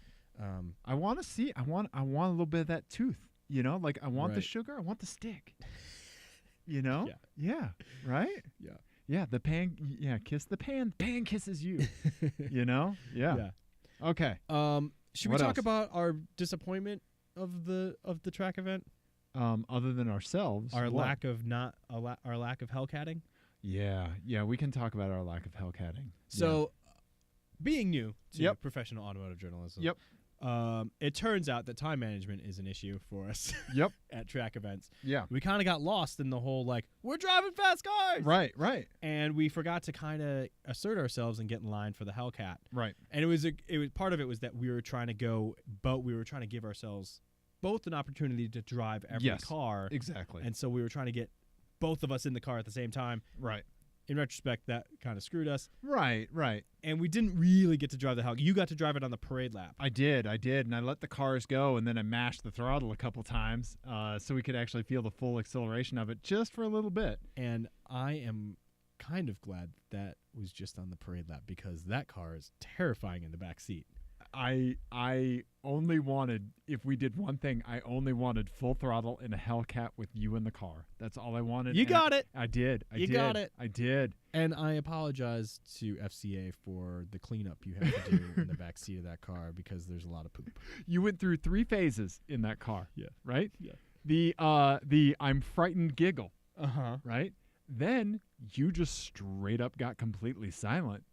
I want to see. I want a little bit of that tooth. You know, like I want the sugar. I want the stick. You know. Yeah. Right. Yeah. Yeah. The pan. Yeah. Kiss the pan. The pan kisses you. You know. Yeah. Okay. Should we talk about our disappointment of the track event? Other than ourselves, our lack of Hellcating. Yeah, we can talk about our lack of Hellcating. So, being new to professional automotive journalism, it turns out that time management is an issue for us. At track events. Yeah, we kind of got lost in the whole like, we're driving fast cars. Right. And we forgot to kind of assert ourselves and get in line for the Hellcat. Right. And it was part of it was that we were trying to give ourselves both an opportunity to drive every car. Exactly. And so we were trying to get both of us in the car at the same time. Right. In retrospect, that kind of screwed us. Right. And we didn't really get to drive the Hellcat. You got to drive it on the parade lap. I did. And I let the cars go, and then I mashed the throttle a couple times so we could actually feel the full acceleration of it just for a little bit. And I am kind of glad that was just on the parade lap, because that car is terrifying in the back seat. I only wanted, if we did one thing, I only wanted full throttle in a Hellcat with you in the car. That's all I wanted. You got it. I did. You got it. I did. And I apologize to FCA for the cleanup you have to do in the back seat of that car, because there's a lot of poop. You went through 3 phases in that car. Yeah. Right? Yeah. The I'm frightened giggle. Right? Then you just straight up got completely silent.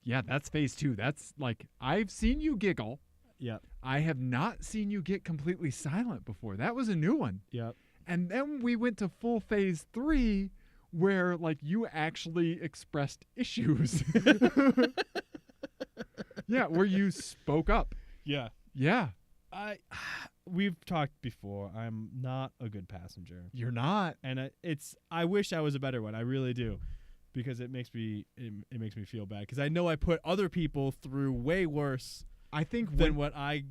Yeah, that's phase 2. That's like, I've seen you giggle. Yep. I have not seen you get completely silent before. That was a new one. Yep. And then we went to full phase 3, where like you actually expressed issues. Yeah, where you spoke up. Yeah. Yeah. We've talked before. I'm not a good passenger. You're not. And I wish I was a better one. I really do. Because it makes me feel bad, because I know I put other people through way worse. I think than what I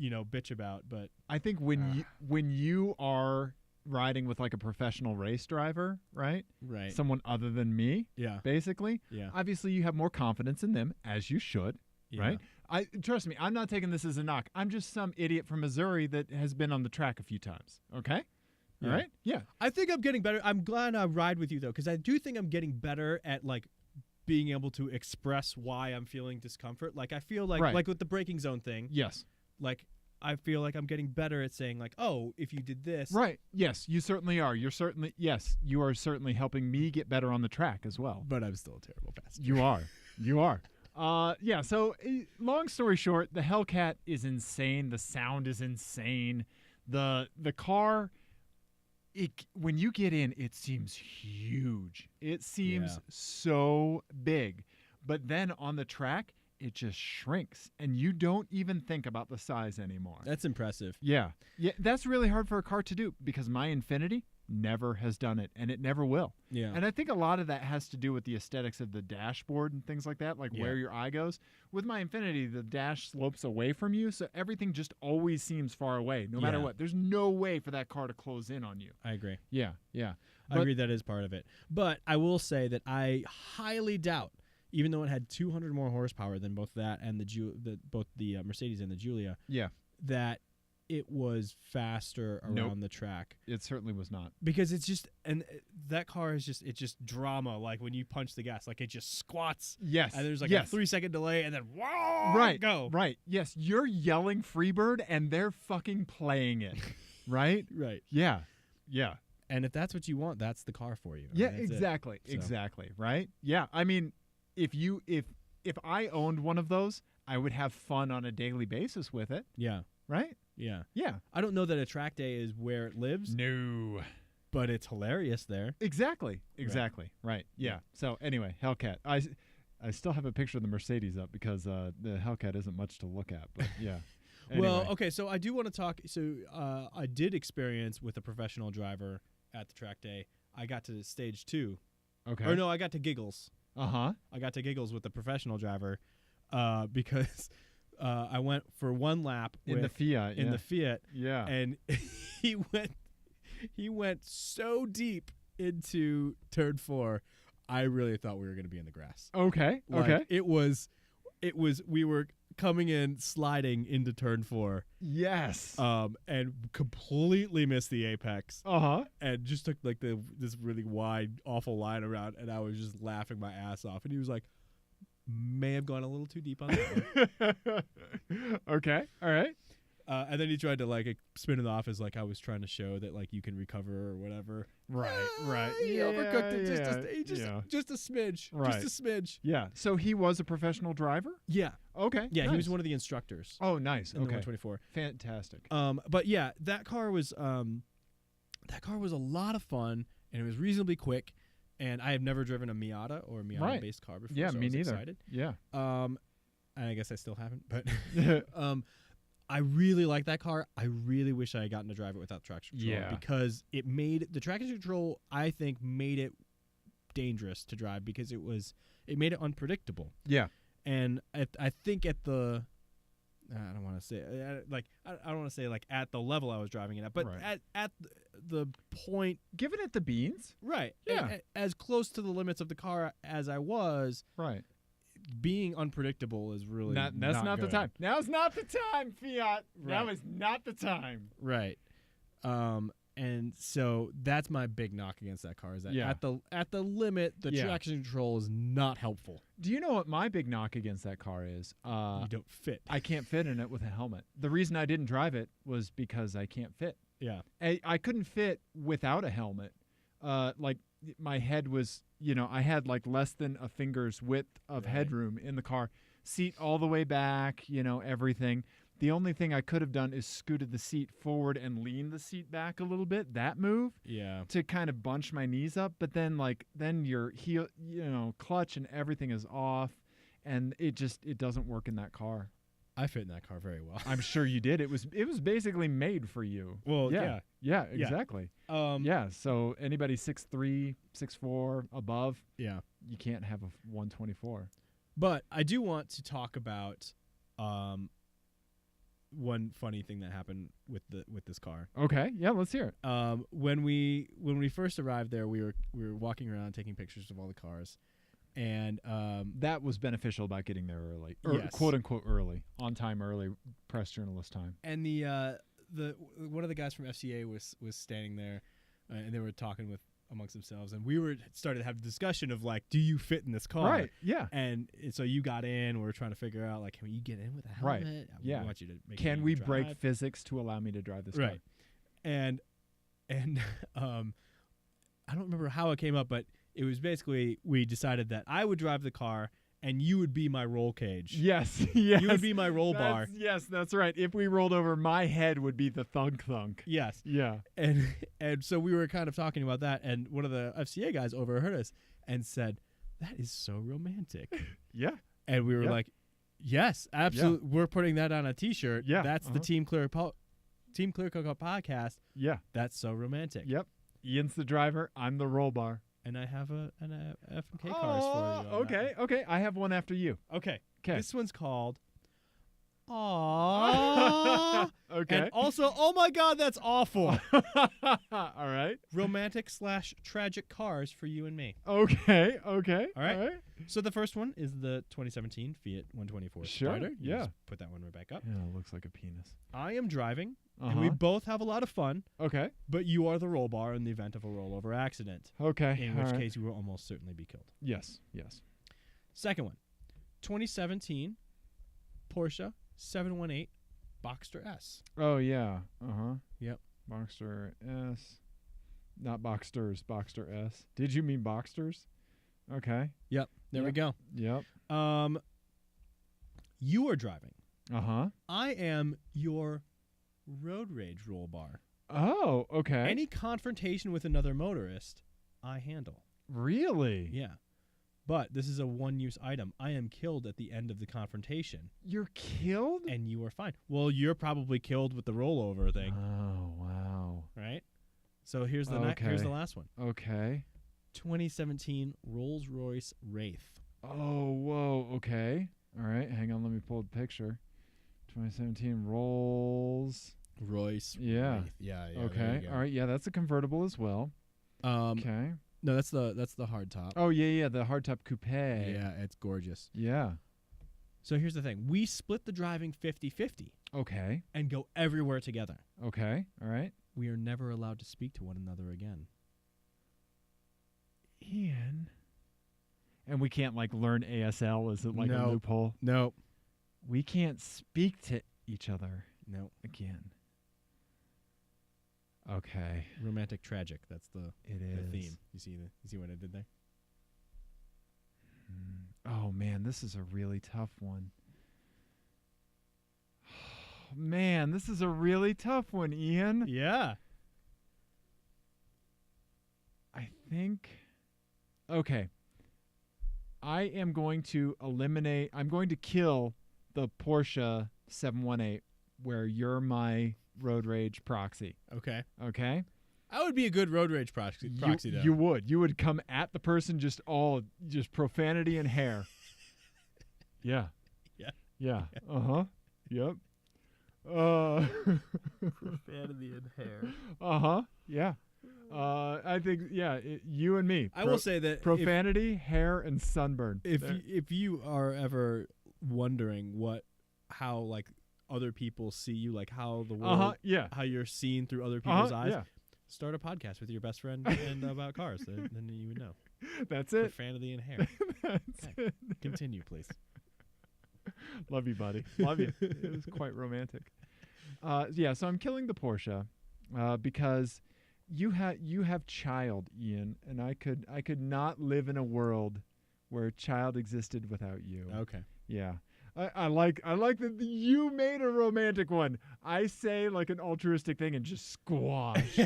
bitch about. But I think when you are riding with like a professional race driver, right? Someone other than me, basically. Yeah. Obviously, you have more confidence in them, as you should, right? Trust me, I'm not taking this as a knock. I'm just some idiot from Missouri that has been on the track a few times. Okay. All right. Yeah. I think I'm getting better. I'm glad I ride with you, though, because I do think I'm getting better at like being able to express why I'm feeling discomfort. Like, I feel like with the braking zone thing. Yes. Like, I feel like I'm getting better at saying like, oh, if you did this. Right. Yes, you certainly are. You are certainly helping me get better on the track as well. But I'm still a terrible passenger. You are. Yeah. So long story short, the Hellcat is insane. The sound is insane. The car. When you get in, it seems huge. It seems so big. But then on the track, it just shrinks, and you don't even think about the size anymore. That's impressive. Yeah. That's really hard for a car to do, because my Infiniti never has done it, and it never will. Yeah. And I think a lot of that has to do with the aesthetics of the dashboard and things like that, like where your eye goes. With my Infiniti, the dash slopes away from you, so everything just always seems far away, no matter what. There's no way for that car to close in on you. I agree. Yeah. I agree that is part of it. But I will say that I highly doubt, even though it had 200 more horsepower than both that and both the Mercedes and the Giulia, that it was faster around the track. It certainly was not. Because it's just, and that car is just, it's just drama. Like when you punch the gas, like it just squats. Yes. And there's like a 3-second delay, and then whoa, right, go. Right. Yes, you're yelling Freebird, and they're fucking playing it. Right. Right. Yeah. Yeah. And if that's what you want, that's the car for you. Yeah. Exactly. So. Exactly. Right. Yeah. I mean, if I owned one of those, I would have fun on a daily basis with it. Yeah. Right? Yeah. Yeah. I don't know that a track day is where it lives. No. But it's hilarious there. Exactly. Right. Yeah. So anyway, Hellcat. I still have a picture of the Mercedes up because the Hellcat isn't much to look at. But yeah. Anyway. Well, okay. So I do want to talk. So I did experience with a professional driver at the track day. I got to stage 2. Okay. Or no, I got to Giggles. I got to Giggles with the professional driver because I went for one lap in the Fiat. In the Fiat. Yeah. And he went so deep into turn 4. I really thought we were going to be in the grass. Okay. Like, okay. It was we were coming in sliding into turn 4. Yes. And completely missed the apex. And just took like this really wide, awful line around, and I was just laughing my ass off. And he was like, may have gone a little too deep on that one. Okay. All right. And then he tried to like spin it off as like I was trying to show that like you can recover or whatever. Right. He overcooked it just a smidge. Right. Just a smidge. Yeah. So he was a professional driver? Yeah. Okay. Yeah, nice. He was one of the instructors. Oh, nice. In the 124. Fantastic. But yeah, that car was a lot of fun, and it was reasonably quick. And I have never driven a Miata or a Miata-based car before. Yeah, so me I was neither. Excited. Yeah. And I guess I still haven't, but I really like that car. I really wish I had gotten to drive it without traction control because it made the traction control, I think, made it dangerous to drive because it made it unpredictable. Yeah. And I think at the I don't want to say I don't want to say like at the level I was driving it at, but at the point, giving it the beans, right? Yeah, as close to the limits of the car as I was, right. Being unpredictable is really that's not the time. Now's not the time, Fiat. Right. Now is not the time. Right. And so that's my big knock against that car is that at the limit, the traction control is not helpful. Do you know what my big knock against that car is? You don't fit. I can't fit in it with a helmet. The reason I didn't drive it was because I can't fit. Yeah. I couldn't fit without a helmet. Like my head was, I had like less than a finger's width of headroom in the car. Seat all the way back, everything. The only thing I could have done is scooted the seat forward and lean the seat back a little bit. That move, to kind of bunch my knees up. But then your heel, clutch and everything is off, and it doesn't work in that car. I fit in that car very well. I'm sure you did. It was basically made for you. Well, yeah, exactly. So anybody 6'3", 6'4", above, you can't have a 124. But I do want to talk about one funny thing that happened with this car. Okay, yeah, let's hear it. When we first arrived there, we were walking around taking pictures of all the cars, and that was beneficial about getting there early, quote unquote early, on time, early press journalist time. And the one of the guys from FCA was standing there, and they were talking amongst themselves, and we started to have a discussion of like, do you fit in this car? Right. Yeah. And so you got in. We were trying to figure out like, can you get in with a helmet? Right. We want you to make. Can we break physics to allow me to drive this car? Right. And I don't remember how it came up, but it was basically we decided that I would drive the car and you would be my roll cage. Yes. Yes. You would be my roll bar. Yes, that's right. If we rolled over, my head would be the thunk. Yes. Yeah. And so we were kind of talking about that, and one of the FCA guys overheard us and said, "That is so romantic." Yeah. And we were like, "Yes, absolutely. Yeah. We're putting that on a T-shirt. Yeah. That's the TeamClearCoat podcast. Yeah. That's so romantic." Yep. Ian's the driver. I'm the roll bar. And I have an FMK cars for you. Okay. I have one after you. Okay. This one's called Aww. Okay. And also, oh my God, that's awful. All right. Romantic/tragic cars for you and me. Okay. All right. So the first one is the 2017 Fiat 124 Sure. Spider. You Yeah. just put that one right back up. Yeah, it looks like a penis. I am driving, and we both have a lot of fun, Okay. but you are the roll bar in the event of a rollover accident, Okay. in which case you will almost certainly be killed. Yes. Yes. Second one, 2017 Porsche 718 Boxster S. Oh yeah. Yep. Boxster S. Not Boxsters. Boxster S. Did you mean Boxsters? Okay. Yep. There we go. Yep. You are driving. I am your road rage roll bar. Oh, okay. Any confrontation with another motorist, I handle. Really? Yeah. But this is a one-use item. I am killed at the end of the confrontation. You're killed? And you are fine. Well, you're probably killed with the rollover thing. Oh, wow. Right? So here's the here's the last one. Okay. 2017 Rolls-Royce Wraith. Oh, whoa. Okay. All right. Hang on. Let me pull the picture. 2017 Royce. Yeah. Wraith. Yeah. Okay. All right. Yeah, that's a convertible as well. Okay. No, that's the hardtop. Oh, yeah. The hardtop coupe. Yeah, it's gorgeous. Yeah. So here's the thing. We split the driving 50-50. Okay. And go everywhere together. Okay. All right. We are never allowed to speak to one another again. Ian. And we can't, learn ASL? Is it a loophole? No. We can't speak to each other. No. Again. Okay. Romantic tragic. That's the theme. You see what I did there? Oh man, this is a really tough one. Man, this is a really tough one, Ian. Yeah. I think okay. I'm going to kill the Porsche 718 where you're my road rage proxy. Okay. Okay? I would be a good road rage proxy though. You would. You would come at the person just profanity and hair. Yeah. Yeah. Yeah. Yep. Profanity and hair. Yeah. I think you and me. I will say that profanity, hair, and sunburn. If you are ever wondering how other people see you, how the world, how you're seen through other people's eyes, start a podcast with your best friend and about cars. Then you would know. That's it. Profanity and hair. That's it. Continue, please. Love you, buddy. Love you. It was quite romantic. So I'm killing the Porsche because you have child, Ian, and I could not live in a world where child existed without you. Okay. Yeah. I like that you made a romantic one. I say an altruistic thing and just squash.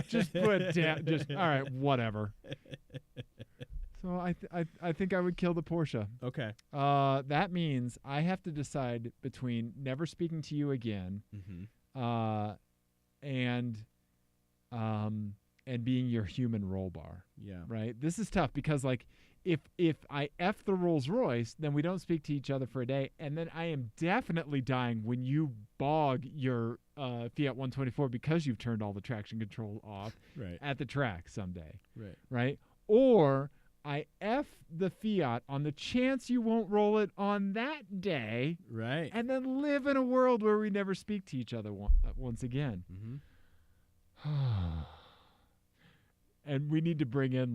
Just put down. Just all right, whatever. So I think I would kill the Porsche. Okay. That means I have to decide between never speaking to you again, and being your human roll bar. Yeah. Right. This is tough because if I F the Rolls Royce, then we don't speak to each other for a day, and then I am definitely dying when you bog your Fiat 124 because you've turned all the traction control off at the track someday. Right. Or I F the Fiat on the chance you won't roll it on that day. Right. And then live in a world where we never speak to each other once again. And we need to bring in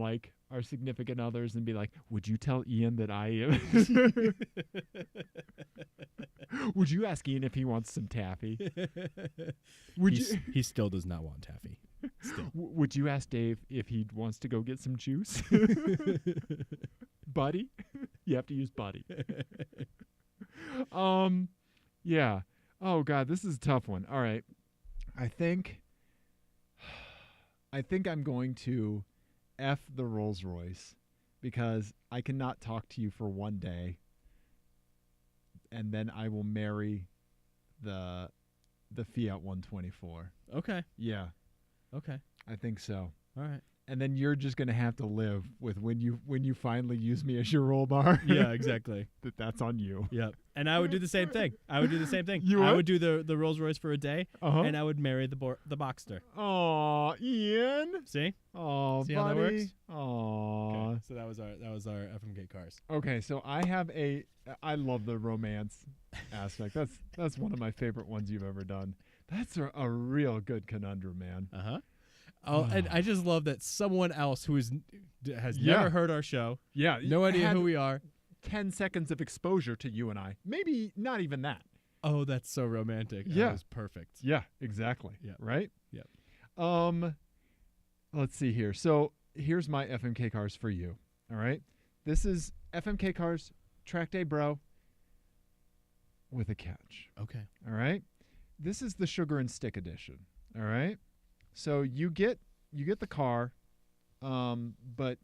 our significant others and be like, would you tell Ian that I am? Would you ask Ian if he wants some taffy? He still does not want taffy. Still. Would you ask Dave if he wants to go get some juice? Buddy? You have to use buddy. Yeah. Oh God, this is a tough one. All right. I think I'm going to F the Rolls Royce because I cannot talk to you for one day, and then I will marry the Fiat 124. Okay. Yeah. Okay. I think so. All right. and then you're just gonna have to live with when you finally use me as your roll bar. Yeah, exactly. That's on you. Yep. And I would do the same thing. I would do the Rolls Royce for a day, and I would marry the Boxster. Oh, Ian. See? Oh, See buddy. how that works? Oh. Okay, so that was our FMK cars. Okay, so I love the romance aspect. That's one of my favorite ones you've ever done. That's a real good conundrum, man. Oh, and I just love that someone else who has never heard our show, no idea who we are, 10 seconds of exposure to you and I. Maybe not even that. Oh, that's so romantic. Yeah. That was perfect. Yeah, exactly. Yeah. Right? Yep. Let's see here. So here's my FMK cars for you. All right? This is FMK cars, track day bro, with a catch. Okay. All right? This is the sugar and stick edition. All right? So you get the car, but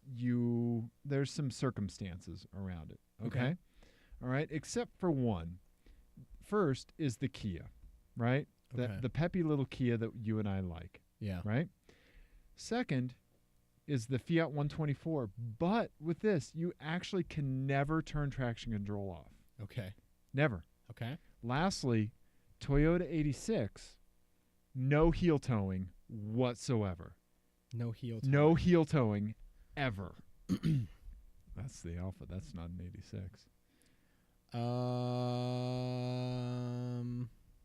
there's some circumstances around it. Okay? All right? Except for one. First is the Kia, right? The peppy little Kia that you and I like. Yeah. Right? Second is the Fiat 124, but with this, you actually can never turn traction control off. Okay. Never. Okay. Lastly, Toyota 86, no heel towing whatsoever. No heel towing. No heel towing ever. That's the Alpha. That's not an 86.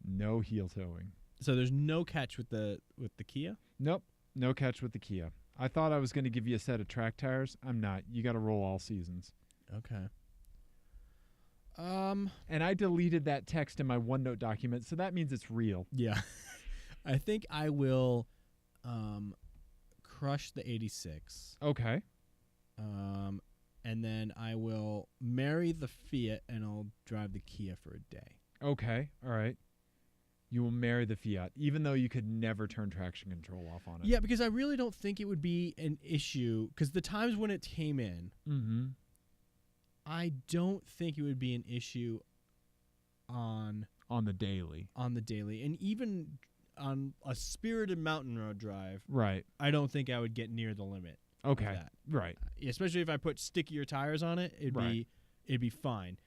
No heel towing. So there's no catch with the Kia? Nope. No catch with the Kia. I thought I was going to give you a set of track tires. I'm not. You got to roll all seasons. Okay. And I deleted that text in my OneNote document, so that means it's real. Yeah. I think I will crush the 86. Okay. And then I will marry the Fiat and I'll drive the Kia for a day. Okay. All right. You will marry the Fiat, even though you could never turn traction control off on it. Yeah, because I really don't think it would be an issue. Because the times when it came in, I don't think it would be an issue on the daily. And even on a spirited mountain road drive, right? I don't think I would get near the limit. Okay, of that. Right. Especially if I put stickier tires on it, it'd be fine.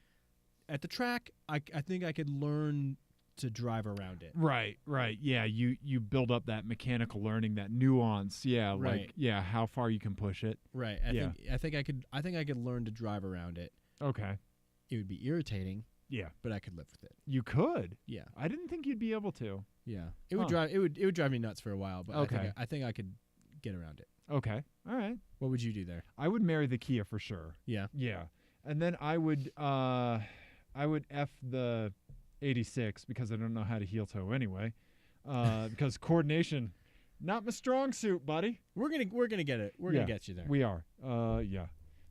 At the track, I think I could learn to drive around it. Right. Yeah, you build up that mechanical learning, that nuance. Yeah, right. Like how far you can push it. Right. I think I could learn to drive around it. Okay. It would be irritating. Yeah. But I could live with it. You could? Yeah. I didn't think you'd be able to. Yeah. It would drive me nuts for a while, but okay. I think I could get around it. Okay. All right. What would you do there? I would marry the Kia for sure. Yeah. Yeah. And then I would F the 86 because I don't know how to heel toe anyway. Because coordination, not my strong suit, buddy. We're gonna get it. We're gonna get you there. We are. Yeah.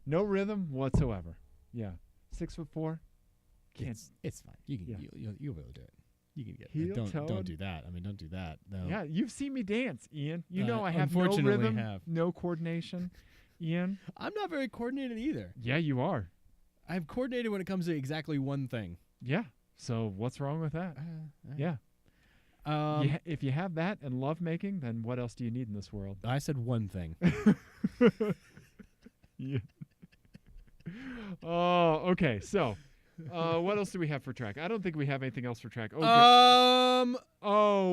No rhythm whatsoever. Yeah. 6'4". Can't. It's fine. You can. You'll be able to do it. You can get heel it. Don't do that. I mean, don't do that. No. Yeah. You've seen me dance, Ian. You know I have no unfortunately rhythm, no coordination. Ian. I'm not very coordinated either. Yeah, you are. I'm coordinated when it comes to exactly one thing. Yeah. So what's wrong with that? Yeah. If you have that and love making, then what else do you need in this world? I said one thing. Yeah. Oh, okay. So, what else do we have for track? I don't think we have anything else for track. Oh,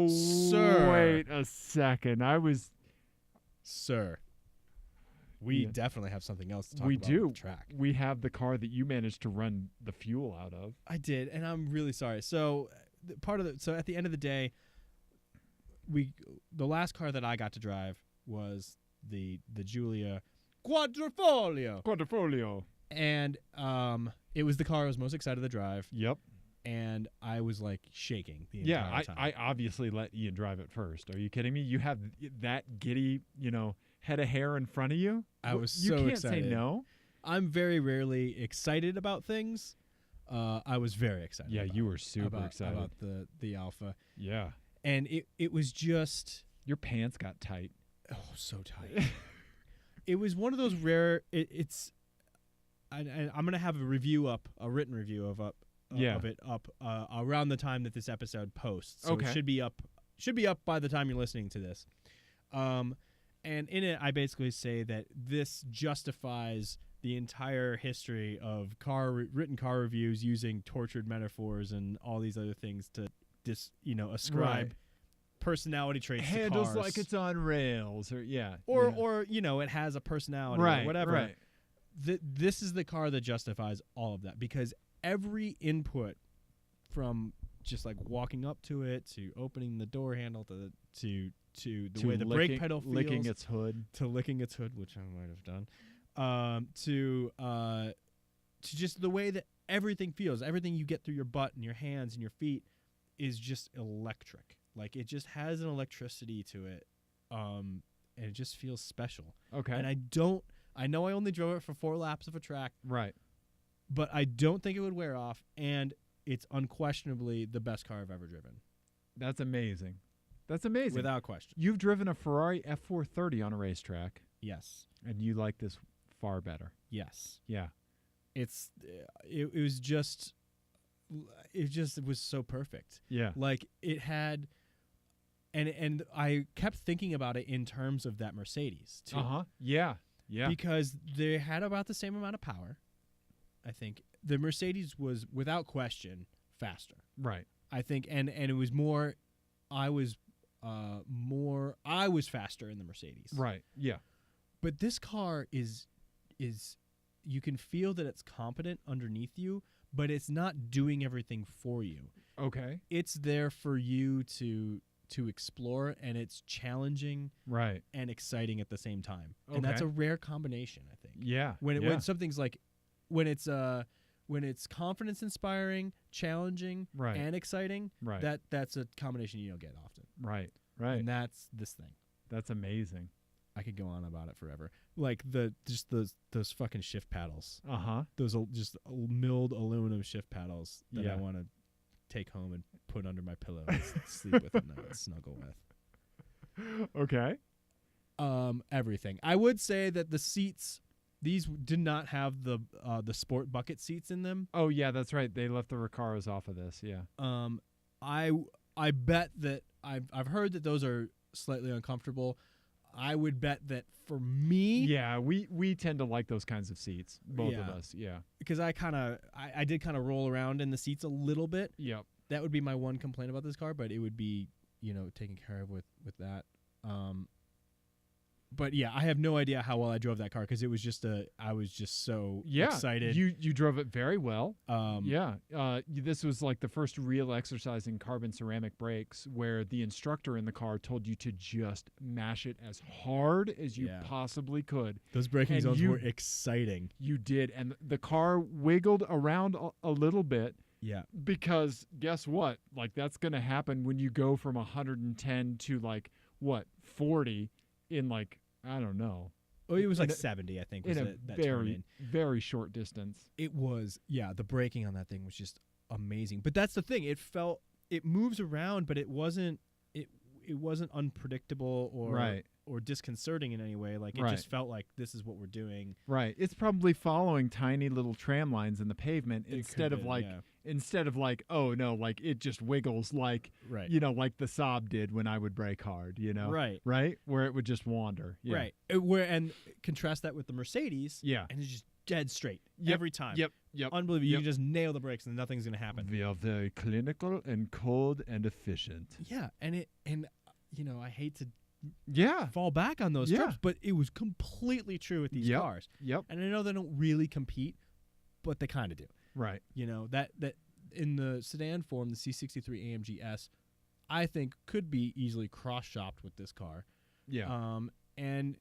sir. Wait a second. Sir. We definitely have something else to talk about. We do. With the track. We have the car that you managed to run the fuel out of. I did, and I'm really sorry. So, so at the end of the day, the last car that I got to drive was the Giulia Quadrifoglio. And it was the car I was most excited to drive. Yep. And I was like shaking the entire time. I obviously let Ian drive it first. Are you kidding me? You have that giddy, head of hair in front of you. I was you so can't excited. say no. I'm very rarely excited about things. I was very excited. Yeah, you were super excited about the Alpha. Yeah. And it was just your pants got tight. Oh, so tight. It was one of those rare. I'm gonna have a written review of it up around the time that this episode posts. So it should be up by the time you're listening to this. And in it, I basically say that this justifies the entire history of written car reviews using tortured metaphors and all these other things to ascribe personality traits to handles cars. like it's on rails, or or it has a personality, or whatever. Right. This is the car that justifies all of that, because every input, from just like walking up to it, to opening the door handle, to the way the brake pedal feels, licking its hood, which I might have done, to just the way that everything feels, everything you get through your butt and your hands and your feet is just electric. Like, it just has an electricity to it, and it just feels special. Okay. And I know I only drove it for 4 laps of a track, right? But I don't think it would wear off, and it's unquestionably the best car I've ever driven. That's amazing. That's amazing. Without question. You've driven a Ferrari F430 on a racetrack. Yes. And you like this far better. Yes. Yeah. It was so perfect. Yeah. Like, it had, and I kept thinking about it in terms of that Mercedes too. Yeah. Yeah. Because they had about the same amount of power. I think the Mercedes was without question faster. Right. I think, and it was more. I was faster in the Mercedes. Right. Yeah. But this car is you can feel that it's competent underneath you, but it's not doing everything for you. Okay. It's there for you to explore, and it's challenging, right, and exciting at the same time. Okay. And that's a rare combination, I think. Yeah. When something's like when it's confidence inspiring, challenging, right, and exciting, right, that's a combination you don't get often. Right. Right. And that's this thing. That's amazing. I could go on about it forever. Like those fucking shift paddles. Those just milled aluminum shift paddles that I want to take home and put under my pillow and sleep with at night and snuggle with. Okay. Everything. I would say that the seats, these did not have the sport bucket seats in them. Oh yeah, that's right. They left the Recaros off of this. Yeah. I bet that I've heard that those are slightly uncomfortable. I would bet that for me, yeah, we tend to like those kinds of seats, both of us. Yeah. Because I did kind of roll around in the seats a little bit. Yep. That would be my one complaint about this car, but it would be, taken care of with that. But yeah, I have no idea how well I drove that car, because it was just I was just so excited. You drove it very well. Yeah. This was like the first real exercise in carbon ceramic brakes, where the instructor in the car told you to just mash it as hard as you possibly could. Those braking zones were exciting. You did, and the car wiggled around a little bit. Yeah. Because guess what? Like, that's going to happen when you go from 110 to 40 in I don't know. Oh, it was 70, I think. Was in a very short distance. It was, the braking on that thing was just amazing. But that's the thing. It moves around, but it wasn't unpredictable or disconcerting in any way. Like, it just felt like this is what we're doing. Right. It's probably following tiny little tram lines in the pavement instead of oh no, it just wiggles like like the Saab did when I would brake hard, right, where it would just wander, right. And contrast that with the Mercedes, and it's just dead straight every time. Yep. Unbelievable. You can just nail the brakes and nothing's gonna happen. We are very clinical and cold and efficient. Yeah, and I hate to fall back on those tropes, but it was completely true with these cars. Yep. And I know they don't really compete, but they kind of do. Right. That in the sedan form, the C63 AMG S, I think could be easily cross-shopped with this car. Yeah. And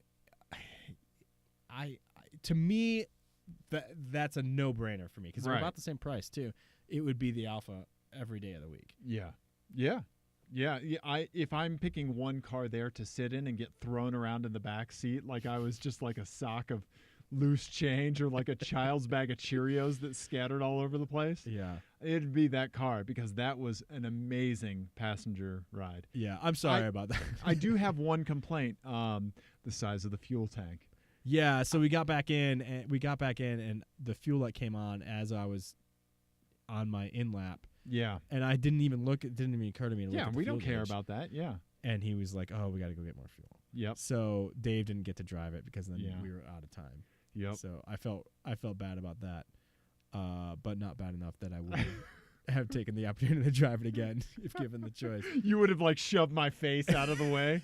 to me, that's a no-brainer for me, because they're about the same price too. It would be the Alfa every day of the week. Yeah. If I'm picking one car there to sit in and get thrown around in the back seat like I was just like a sock of loose change or like a child's bag of Cheerios that's scattered all over the place, it'd be that car, because that was an amazing passenger ride. Yeah, I'm sorry about that. I do have one complaint: the size of the fuel tank. Yeah, so we got back in, and the fuel light came on as I was on my in lap. Yeah, and I didn't even look. It didn't even occur to me to look at the we fuel don't care gauge. about that. Yeah, and he was like, "Oh, we got to go get more fuel." Yep. So Dave didn't get to drive it because then Yeah. we were out of time. Yep. So I felt bad about that, but not bad enough that I would have taken the opportunity to drive it again if given the choice. You would have like shoved my face out of the way,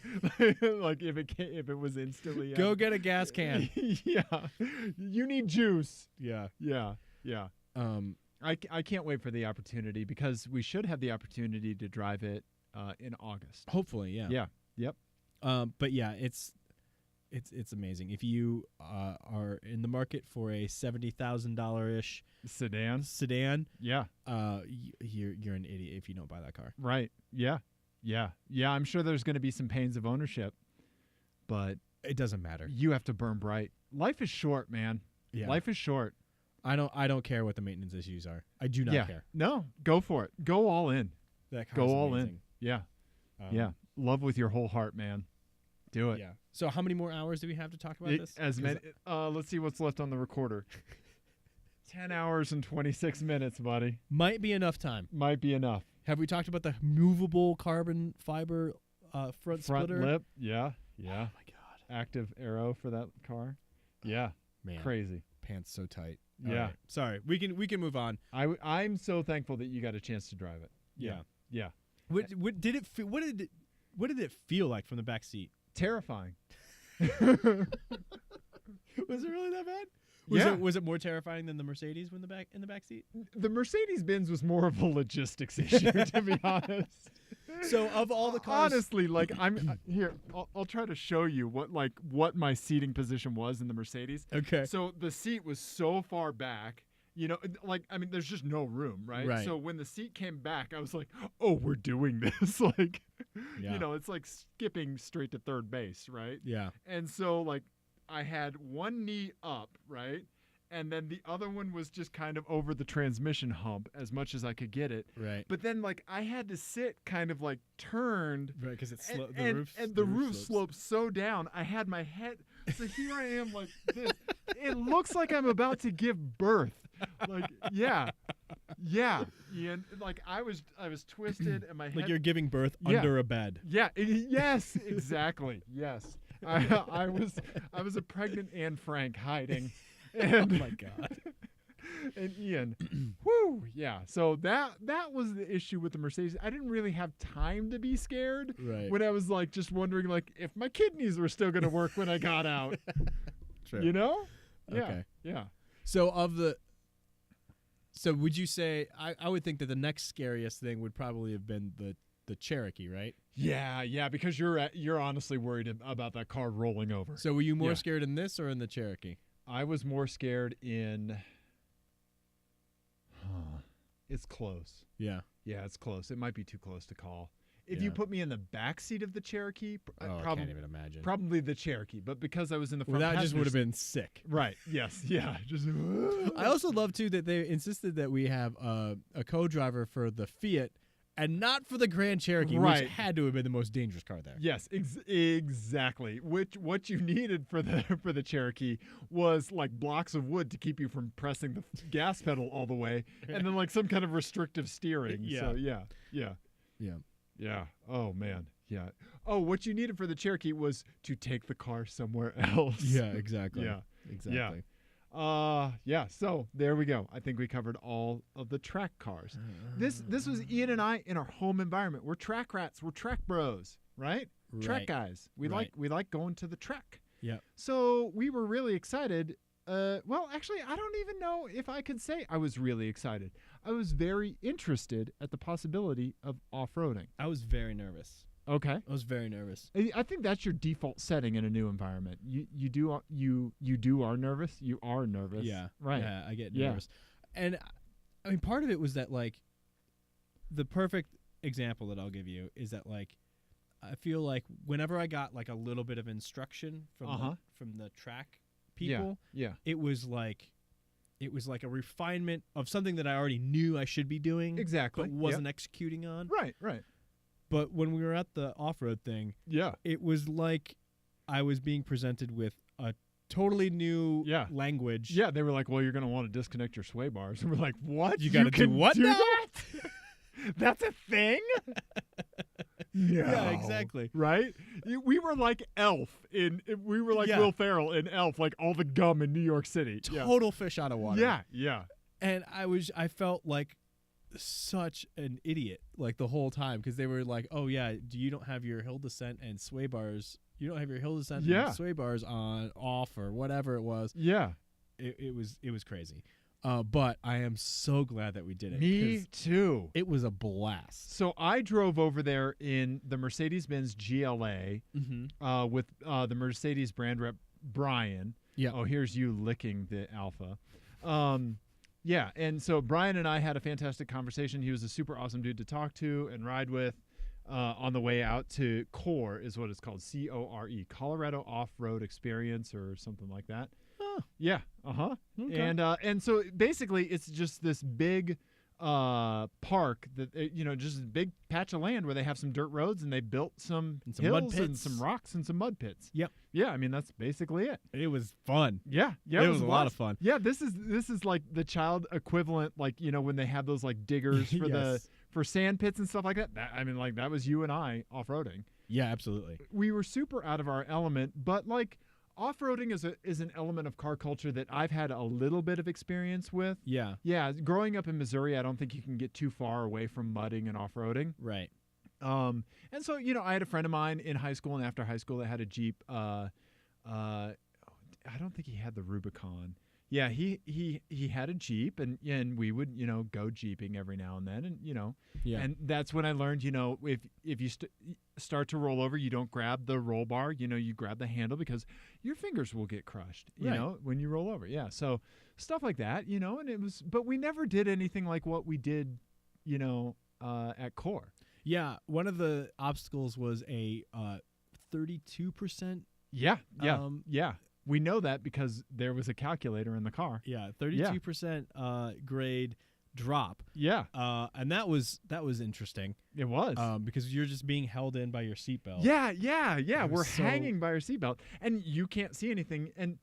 like if it was instantly. Go get a gas can. Yeah, you need juice. Yeah. Yeah. I can't wait for the opportunity because we should have the opportunity to drive it in August. Hopefully, yeah. Yeah. Yep. But yeah, it's amazing. If you are in the market for a $70,000-ish sedan. Yeah. You're an idiot if you don't buy that car. Right. Yeah. I'm sure there's going to be some pains of ownership, but it doesn't matter. You have to burn bright. Life is short, man. Yeah. Life is short. I don't care what the maintenance issues are. I do not care. No, go for it. Go all in. That car's go all amazing. in. Yeah. Yeah. Love with your whole heart, man. Do it. Yeah. So how many more hours do we have to talk about this? As many. Let's see what's left on the recorder. 10 hours and 26 minutes, buddy. Might be enough time. Might be enough. Have we talked about the movable carbon fiber front splitter? Lip. Yeah. Yeah. Oh my God. Active arrow for that car. Yeah. Man. Crazy. Pants so tight. Yeah. Right. Sorry. We can move on. I'm so thankful that you got a chance to drive it. Yeah. Yeah. What did it feel like from the back seat? Terrifying. Was it really that bad? Was it more terrifying than the Mercedes in the back seat? The Mercedes-Benz was more of a logistics issue, to be honest. So of all the cars, honestly, like I'm here. I'll try to show you what my seating position was in the Mercedes. Okay. So the seat was so far back. You know, like, I mean, there's just no room, right? Right. So when the seat came back, I was like, oh, we're doing this. Like, yeah. You know, it's like skipping straight to third base, right? Yeah. And so, like, I had one knee up, right? And then the other one was just kind of over the transmission hump as much as I could get it. Right. But then, like, I had to sit kind of, like, turned. Right, because it's the roof slopes so down. I had my head. So here I am like this. It looks like I'm about to give birth. Like, yeah, Ian. Like I was twisted, and my head. Like you're giving birth under a bed. Yeah. Yes. Exactly. Yes. I was a pregnant Anne Frank hiding. And, oh my God. And Ian, whoo, yeah. So that was the issue with the Mercedes. I didn't really have time to be scared. Right. When I was like just wondering like if my kidneys were still gonna work when I got out. True. You know? Yeah. Okay. Yeah. So would you say I would think that the next scariest thing would probably have been the Cherokee, right? Yeah, because you're honestly worried about that car rolling over. So were you more scared in this or in the Cherokee? I was more scared in. It's close. Yeah. Yeah, it's close. It might be too close to call. If you put me in the back seat of the Cherokee, I can't even imagine. Probably the Cherokee, but because I was in the front, that just would have been sick. Right. Yes. Yeah. Just. I also love too that they insisted that we have a co-driver for the Fiat and not for the Grand Cherokee, which had to have been the most dangerous car there. Yes, exactly. What you needed for the Cherokee was like blocks of wood to keep you from pressing the gas pedal all the way, and then like some kind of restrictive steering. Yeah. So yeah. Oh man. Yeah. Oh, what you needed for the Cherokee was to take the car somewhere else. Yeah. Exactly. Yeah. Exactly. Yeah. So there we go. I think we covered all of the track cars. This was Ian and I in our home environment. We're track rats. We're track bros, right? Track guys. We like going to the track. Yeah. So we were really excited. Well, actually, I don't even know if I could say I was really excited. I was very interested at the possibility of off-roading. I was very nervous. Okay. I was very nervous. I think that's your default setting in a new environment. You are nervous. You are nervous. Yeah. Right. Yeah, I get nervous. And I mean, part of it was that like the perfect example that I'll give you is that like I feel like whenever I got like a little bit of instruction from the track people, it was like a refinement of something that I already knew I should be doing, exactly, but wasn't executing on. Right. But when we were at the off-road thing, it was like I was being presented with a totally new language. Yeah, they were like, well, you're going to want to disconnect your sway bars. And we're like, what? You got to do what now? That's a thing? No. Yeah, exactly. Right? We were like Elf we were like Will Ferrell in Elf, like all the gum in New York City. Total fish out of water. Yeah, yeah. And I felt like such an idiot like the whole time because they were like, "Oh yeah, you don't have your hill descent and sway bars. You don't have your hill descent and sway bars on off or whatever it was." Yeah. It was crazy. But I am so glad that we did it. Me too. It was a blast. So I drove over there in the Mercedes-Benz GLA with the Mercedes brand rep Brian. Yeah. Oh, here's you licking the Alfa. Yeah, and so Brian and I had a fantastic conversation. He was a super awesome dude to talk to and ride with on the way out to CORE is what it's called, CORE, Colorado Off-Road Experience or something like that. Oh. Yeah, okay. And so basically it's just this big park that just a big patch of land where they have some dirt roads and they built some hills mud pits and some rocks and some mud pits. Yep. Yeah, I mean that's basically it. It was fun. Yeah, it was a lot of fun. Yeah, this is like the child equivalent, like when they have those like diggers for for sand pits and stuff like that. I mean, like that was you and I off-roading. Yeah, absolutely. We were super out of our element, but like off-roading is an element of car culture that I've had a little bit of experience with. Yeah. Yeah, growing up in Missouri, I don't think you can get too far away from mudding and off-roading. Right. And so, I had a friend of mine in high school and after high school that had a Jeep. I don't think he had the Rubicon. Yeah, he had a Jeep and we would, go Jeeping every now and then. And, and that's when I learned, if you start to roll over, you don't grab the roll bar, you grab the handle because your fingers will get crushed, you know, when you roll over. Yeah. So stuff like that, and but we never did anything like what we did, at CORE. Yeah. One of the obstacles was a 32%. Yeah. Yeah. We know that because there was a calculator in the car. Yeah, 32% grade drop. Yeah. And that was interesting. It was. Because you're just being held in by your seatbelt. Yeah. We're hanging by our seatbelt and you can't see anything and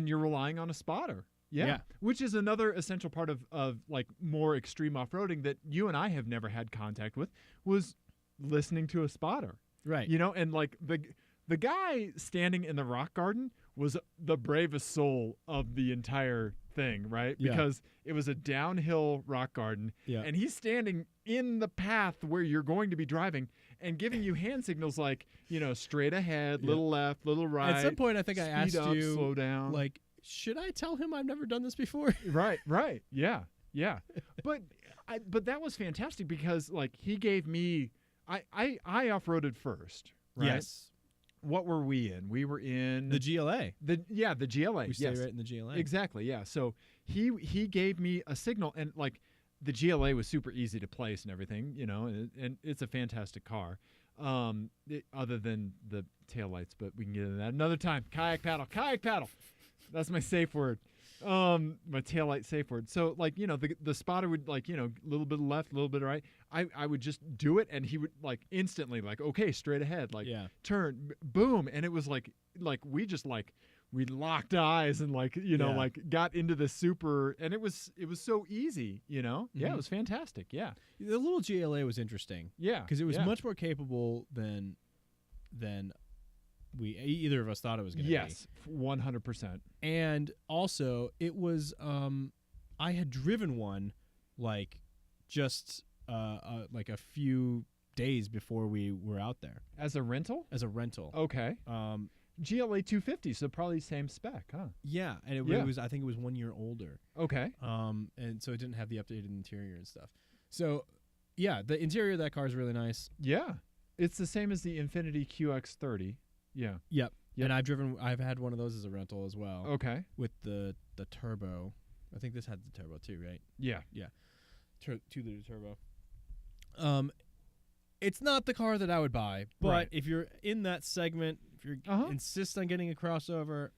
you're relying on a spotter. Yeah. Which is another essential part of like more extreme off-roading that you and I have never had contact with was listening to a spotter. Right. And like the guy standing in the rock garden was the bravest soul of the entire thing, right? Yeah. Because it was a downhill rock garden, and he's standing in the path where you're going to be driving and giving you hand signals like, straight ahead, little left, little right. At some point, I think I asked up, you, slow down. Like, should I tell him I've never done this before? Right. Yeah. But that was fantastic because like he gave me, I off-roaded first, right? Yes. What were we in? We were in the GLA. The GLA. We stay right in the GLA. Exactly. Yeah. So he gave me a signal, and like the GLA was super easy to place and everything, and it's a fantastic car. Other than the taillights, but we can get into that another time. Kayak paddle. That's my safe word. My taillight safe word. So like, the spotter would like, a little bit left, a little bit right. I would just do it and he would like instantly like, okay, straight ahead, like turn, boom. And it was like we just like, we locked eyes and like, like got into the super, and it was so easy, Yeah, it was fantastic. Yeah. The little GLA was interesting. Yeah. Because it was much more capable than we either of us thought it was going to be. Yes, 100%. And also, it was I had driven one like just like a few days before we were out there as a rental. Okay. GLA 250, so probably same spec, huh? Yeah, and it was I think it was 1 year older. Okay. And so it didn't have the updated interior and stuff. So yeah, the interior of that car is really nice. Yeah, it's the same as the Infiniti QX30. Yeah. Yep. And I've had one of those as a rental as well. Okay. With the turbo. I think this had the turbo too, right? Yeah. 2-liter turbo. It's not the car that I would buy, but if you're in that segment, if you insist on getting a crossover,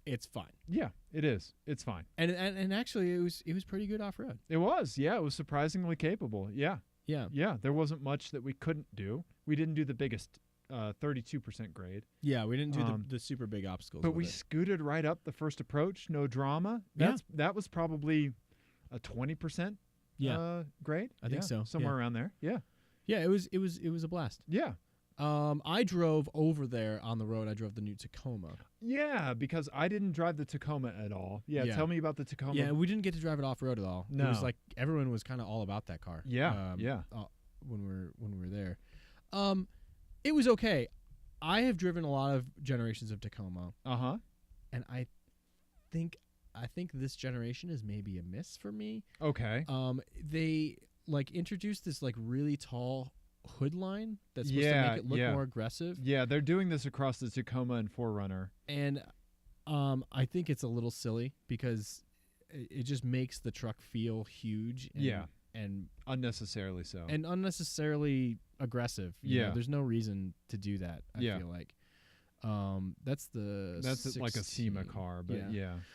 it's fine. Yeah, it is. It's fine. And actually it was pretty good off-road. It was. Yeah, it was surprisingly capable. Yeah. Yeah, there wasn't much that we couldn't do. We didn't do the biggest 32% grade. Yeah, we didn't do the super big obstacles. But we scooted right up the first approach, no drama. That was probably a 20% grade. I think so. Somewhere around there. Yeah. Yeah, it was a blast. Yeah. I drove over there on the road. I drove the new Tacoma. Yeah, because I didn't drive the Tacoma at all. Yeah, Yeah. tell me about the Tacoma. Yeah, we didn't get to drive it off road at all. No. It was like everyone was kind of all about that car. Yeah, yeah. When we were there, it was okay. I have driven a lot of generations of Tacoma. And I think this generation is maybe a miss for me. Okay. They like introduced this like really tall hood line that's supposed to make it look more aggressive. Yeah, they're doing this across the Tacoma and 4Runner. And I think it's a little silly because it just makes the truck feel huge. And unnecessarily so. And unnecessarily aggressive. You know, there's no reason to do that, I feel like. That's like a SEMA car,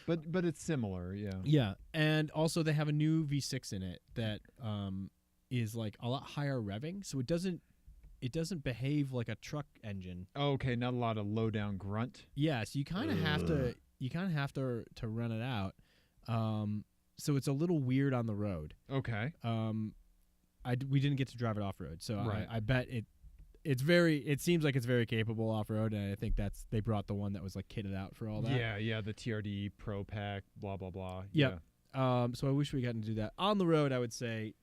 but but it's similar. Yeah. And also they have a new V6 in it that is like a lot higher revving, so it doesn't behave like a truck engine. Okay, not a lot of low down grunt. Yeah, so you kind of have to run it out. So it's a little weird on the road. Okay. We didn't get to drive it off road, so right. I bet it seems like it's very capable off road, and I think they brought the one that was like kitted out for all that. Yeah, the TRD Pro Pack, blah blah blah. Yep. Yeah. So I wish we got to do that on the road. I would say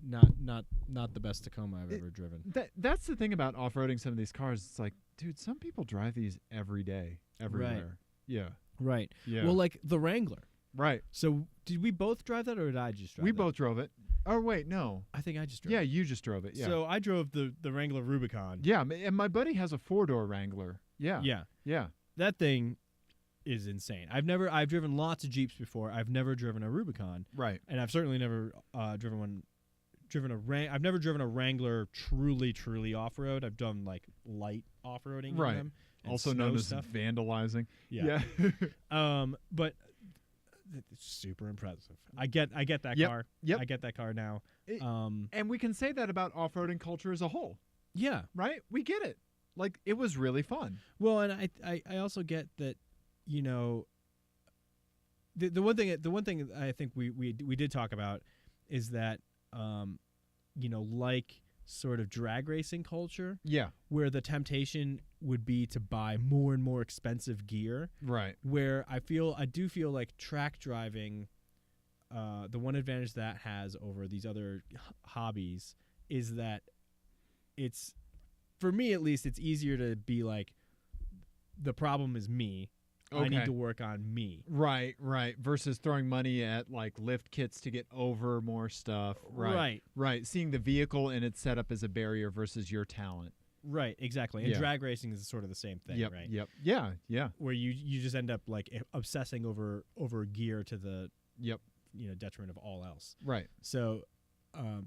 not the best Tacoma I've ever driven. That's the thing about off-roading some of these cars. It's like, dude, some people drive these every day, everywhere. Right. Yeah. Right. Yeah. Well, like the Wrangler. Right. So did we both drive that, or did I just drive We that? both drove it. Oh, wait, no. I think I just drove it. Yeah, it. you just drove it, yeah. So I drove the Wrangler Rubicon. Yeah, and my buddy has a 4-door Wrangler. Yeah. Yeah. Yeah. That thing is insane. I've driven lots of Jeeps before. I've never driven a Rubicon. Right. And I've certainly never I've never driven a Wrangler truly off-road. I've done like light off-roading right. in them. Also known as vandalizing. Yeah. But it's super impressive. I get that car. Yep. I get that car now. And we can say that about off-roading culture as a whole. Yeah. Right? We get it. Like, it was really fun. Well, and I also get that, you know, the one thing I think we did talk about is that you know, like sort of drag racing culture. Yeah. Where the temptation would be to buy more and more expensive gear. Right. Where I do feel like track driving, the one advantage that has over these other hobbies is that it's, for me at least, it's easier to be like, the problem is me. Okay. I need to work on me. Right. Versus throwing money at like lift kits to get over more stuff. Right. Seeing the vehicle and its setup as a barrier versus your talent. Right, exactly. And drag racing is sort of the same thing, right? Yep. Yeah. Where you just end up like obsessing over gear to the detriment of all else. Right. So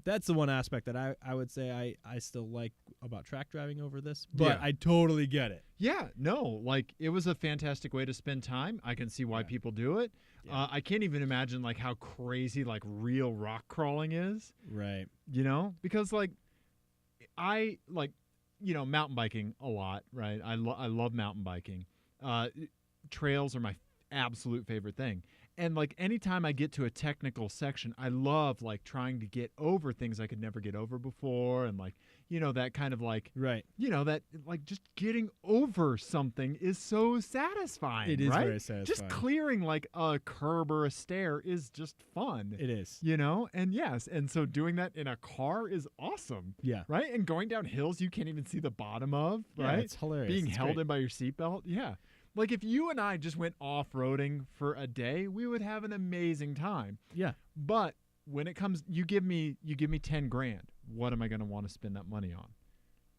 that's the one aspect that I would say I still like about track driving over this, but I totally get it. Yeah, no, like it was a fantastic way to spend time. I can see why people do it. Yeah. I can't even imagine like how crazy like real rock crawling is. Right. You know, because like I like, you know, mountain biking a lot, right? I love mountain biking. Trails are my absolute favorite thing. And like anytime I get to a technical section, I love like trying to get over things I could never get over before, and like, you know, that kind of like, right, you know, that like just getting over something is so satisfying. It is right? very satisfying. Just clearing like a curb or a stair is just fun. It is, you know, and and so doing that in a car is awesome. Yeah, right, and going down hills you can't even see the bottom of. Right, it's hilarious. Being held in by your seatbelt. Yeah. Like, if you and I just went off-roading for a day, we would have an amazing time. Yeah. But when it comes, you give me $10,000. What am I going to want to spend that money on?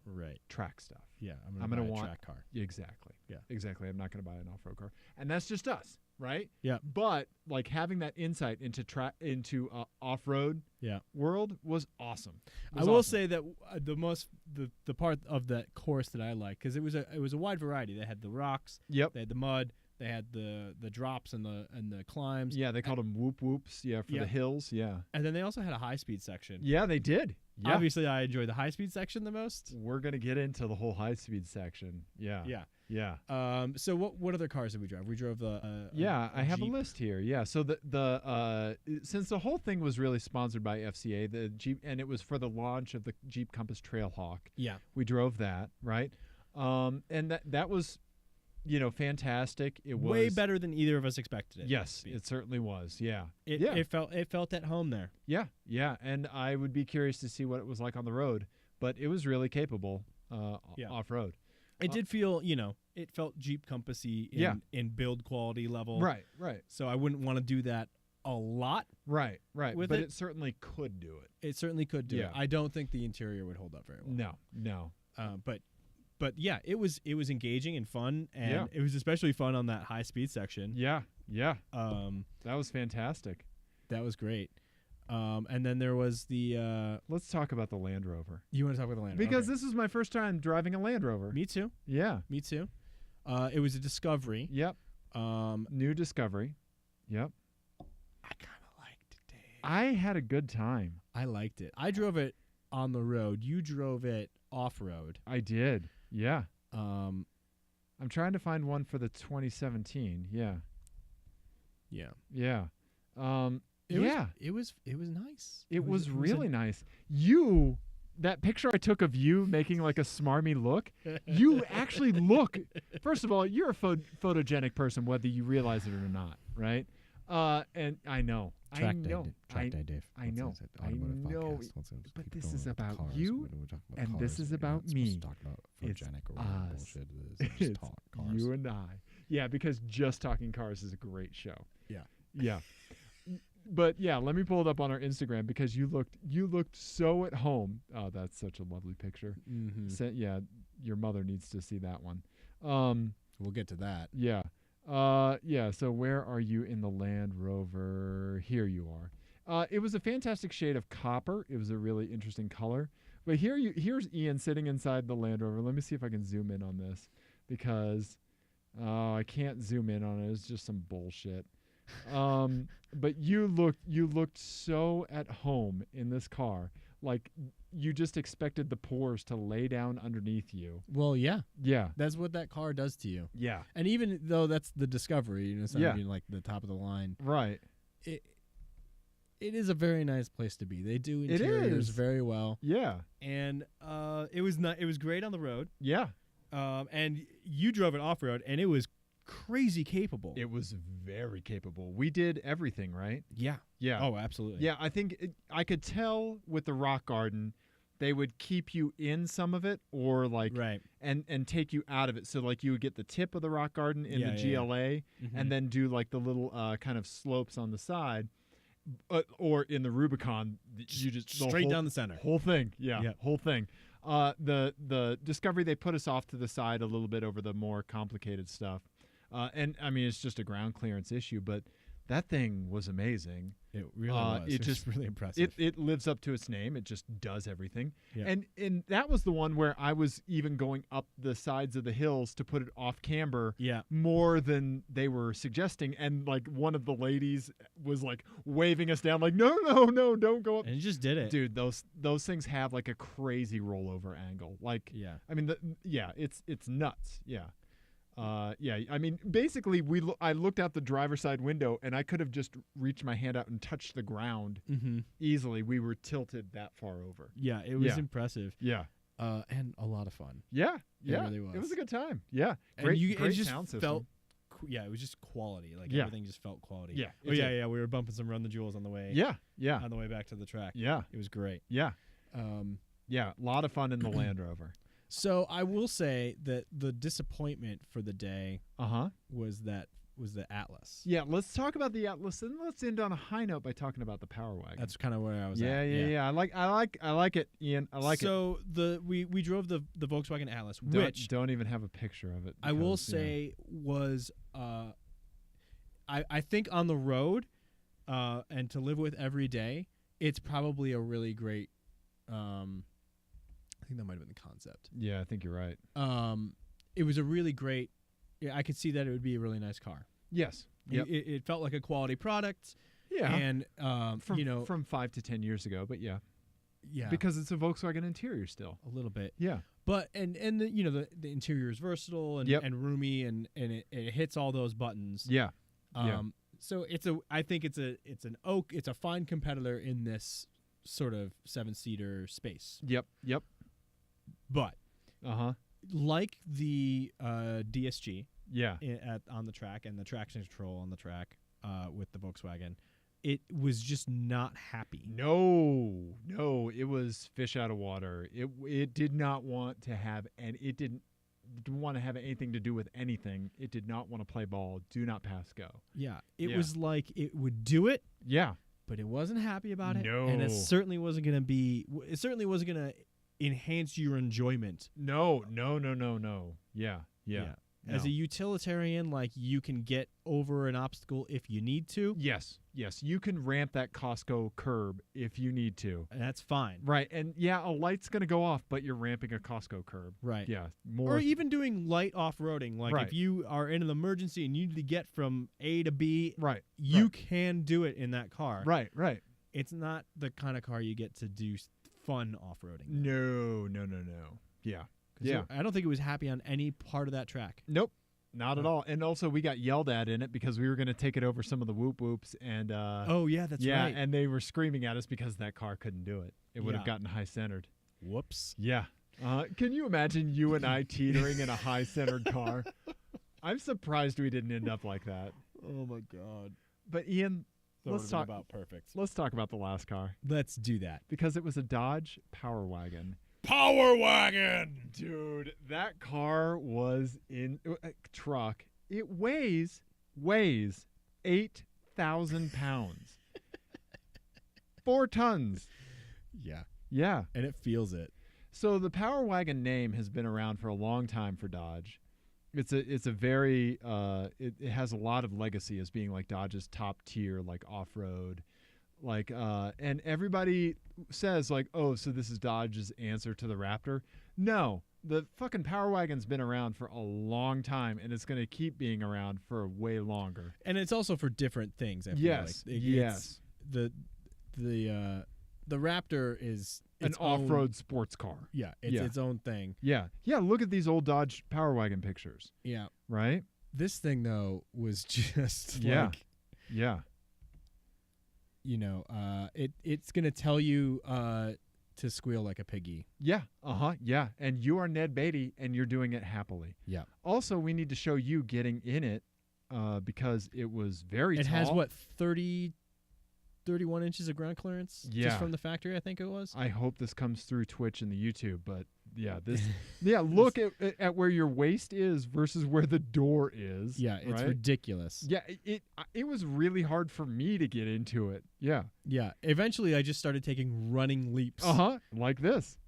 Right. Track stuff. Yeah, I'm going to buy a track car. Exactly. Yeah. Exactly. I'm not going to buy an off-road car. And that's just us, right? Yeah. But, like, having that insight into off-road world was awesome. I will say that the part of that course that I like, because it was a wide variety. They had the rocks. Yep. They had the mud. They had the drops and the climbs. Yeah, they called them whoop whoops. Yeah, for the hills. Yeah. And then they also had a high speed section. Yeah, they did. Yeah. Obviously, I enjoy the high speed section the most. We're gonna get into the whole high speed section. Yeah. Yeah. Yeah. So what other cars did we drive? We drove the I have Jeep. a list here. Yeah. So the since the whole thing was really sponsored by FCA, the Jeep, and it was for the launch of the Jeep Compass Trailhawk. Yeah. We drove that, right? And that was, fantastic. It was way better than either of us expected it. Yes, it certainly was. Yeah. It felt at home there. Yeah. Yeah. And I would be curious to see what it was like on the road, but it was really capable off road. It did feel, it felt Jeep Compass-y in build quality level. Right, right. So I wouldn't want to do that a lot. Right, right. But it certainly could do it. It certainly could do it. I don't think the interior would hold up very well. No. But yeah, it was engaging and fun, and it was especially fun on that high speed section. Yeah. That was fantastic. That was great. And then there was the let's talk about the Land Rover. You want to talk about the Land Rover? Because this was my first time driving a Land Rover. Me too. Yeah. Me too. It was a Discovery. Yep. New Discovery. Yep. I kind of liked it, Dave. I had a good time. I liked it. I drove it on the road. You drove it off-road. I did. Yeah. I'm trying to find one for the 2017. Yeah. Yeah. Yeah. It was nice. It was really nice. That picture I took of you making like a smarmy look, you actually look, first of all, you're a photogenic person, whether you realize it or not, right? And I know. Track day, Dave. I know. But this is about you, and this is about me. It's us. It's you and I. Yeah, because just talking cars is a great show. Yeah. Yeah. But yeah, let me pull it up on our Instagram because you looked so at home. Oh, that's such a lovely picture. Mm-hmm. Yeah, your mother needs to see that one. We'll get to that. Yeah. Yeah. So where are you in the Land Rover? Here you are. It was a fantastic shade of copper. It was a really interesting color. But here's Ian sitting inside the Land Rover. Let me see if I can zoom in on this because I can't zoom in on it. It's just some bullshit. But you looked so at home in this car, like you just expected the pores to lay down underneath you. Well, yeah, yeah, that's what that car does to you. Yeah, and even though that's the Discovery, it's not even like the top of the line, right? It is a very nice place to be. They do interiors very well. Yeah, and it was great on the road. Yeah, and you drove it off road, and it was crazy capable. It was very capable. We did everything, right? Yeah. Yeah. Oh, absolutely. Yeah, I think I could tell with the Rock Garden, they would keep you in some of it or like and take you out of it. So like you would get the tip of the Rock Garden in the GLA and then do like the little kind of slopes on the side. Or in the Rubicon, you just straight down the center. Whole thing. Yeah. Whole thing. The Discovery, they put us off to the side a little bit over the more complicated stuff. And I mean, it's just a ground clearance issue, but that thing was amazing. It really was. It just really impressive. It lives up to its name. It just does everything. Yeah. And that was the one where I was even going up the sides of the hills to put it off camber more than they were suggesting. And like one of the ladies was like waving us down like, no, don't go up. And it just did it. Dude, those things have like a crazy rollover angle. Like, I mean, it's nuts. Yeah. I mean, basically, I looked out the driver's side window, and I could have just reached my hand out and touched the ground easily. We were tilted that far over. Yeah, it was impressive. Yeah. And a lot of fun. Yeah, It really was. It was a good time. Yeah. Great just sound system. Felt, it was just quality. Like, everything just felt quality. Yeah. Oh, yeah. We were bumping some Run the Jewels on the way. Yeah. On the way back to the track. Yeah. It was great. Yeah. Yeah, a lot of fun in the Land Rover. So I will say that the disappointment for the day was the Atlas. Yeah, let's talk about the Atlas, and let's end on a high note by talking about the Power Wagon. That's kind of where I was at. Yeah. I like it, Ian. I like it. So we drove the Volkswagen Atlas, which don't even have a picture of it. I will say was I think on the road and to live with every day, it's probably a really great. I think that might have been the concept. Yeah, I think you're right. It was a really great. Yeah, I could see that it would be a really nice car. Yes. Yep. It felt like a quality product. Yeah. And from 5 to 10 years ago, but yeah. Yeah. Because it's a Volkswagen interior still. A little bit. Yeah. But and the interior is versatile and roomy and it hits all those buttons. Yeah. So I think it's a fine competitor in this sort of 7-seater space. Yep. But like the DSG on the track and the traction control on the track with the Volkswagen, it was just not happy. No, it was fish out of water. It did not want to have, and it didn't want to have anything to do with anything. It did not want to play ball. Do not pass go. Yeah, it was like it would do it. Yeah, but it wasn't happy about it. No, and it certainly wasn't going to enhance your enjoyment. No. Yeah. No. As a utilitarian, like, you can get over an obstacle if you need to. Yes. You can ramp that Costco curb if you need to. And that's fine. Right. And yeah, a light's going to go off, but you're ramping a Costco curb. Right. Yeah. Or even doing light off-roading. Like, if you are in an emergency and you need to get from A to B, you can do it in that car. Right. It's not the kind of car you get to do fun off-roading. No. Yeah. Yeah. I don't think it was happy on any part of that track. Nope. Not at all. And also, we got yelled at in it because we were going to take it over some of the whoop whoops. And oh, yeah, that's right. Yeah, and they were screaming at us because that car couldn't do it. It would have gotten high-centered. Whoops. Yeah. Can you imagine you and I teetering in a high-centered car? I'm surprised we didn't end up like that. Oh, my God. But, Ian, let's talk about perfect. Let's talk about the last car. Let's do that. Because it was a Dodge Power Wagon. Power Wagon! Dude, that car was in truck. It weighs 8,000 pounds. 4 tons. Yeah. And it feels it. So the Power Wagon name has been around for a long time for Dodge. It's a very it has a lot of legacy as being like Dodge's top tier, like off-road. Like and everybody says like, oh, so this is Dodge's answer to the Raptor. No, the fucking Power Wagon's been around for a long time, and it's going to keep being around for way longer. And it's also for different things. I feel yes, like. yes. The Raptor is an off-road sports car. Yeah, it's its own thing. Yeah. Look at these old Dodge Power Wagon pictures. Yeah, right. This thing though was just like, it's gonna tell you to squeal like a piggy. Yeah. Yeah. And you are Ned Beatty, and you're doing it happily. Yeah. Also, we need to show you getting in it because it was very tall. It has what, 31 inches of ground clearance just from the factory, I think it was. I hope this comes through Twitch and the YouTube, but look at where your waist is versus where the door is. Yeah, it's ridiculous. Yeah, it was really hard for me to get into it. Yeah. Yeah, eventually I just started taking running leaps. Like this.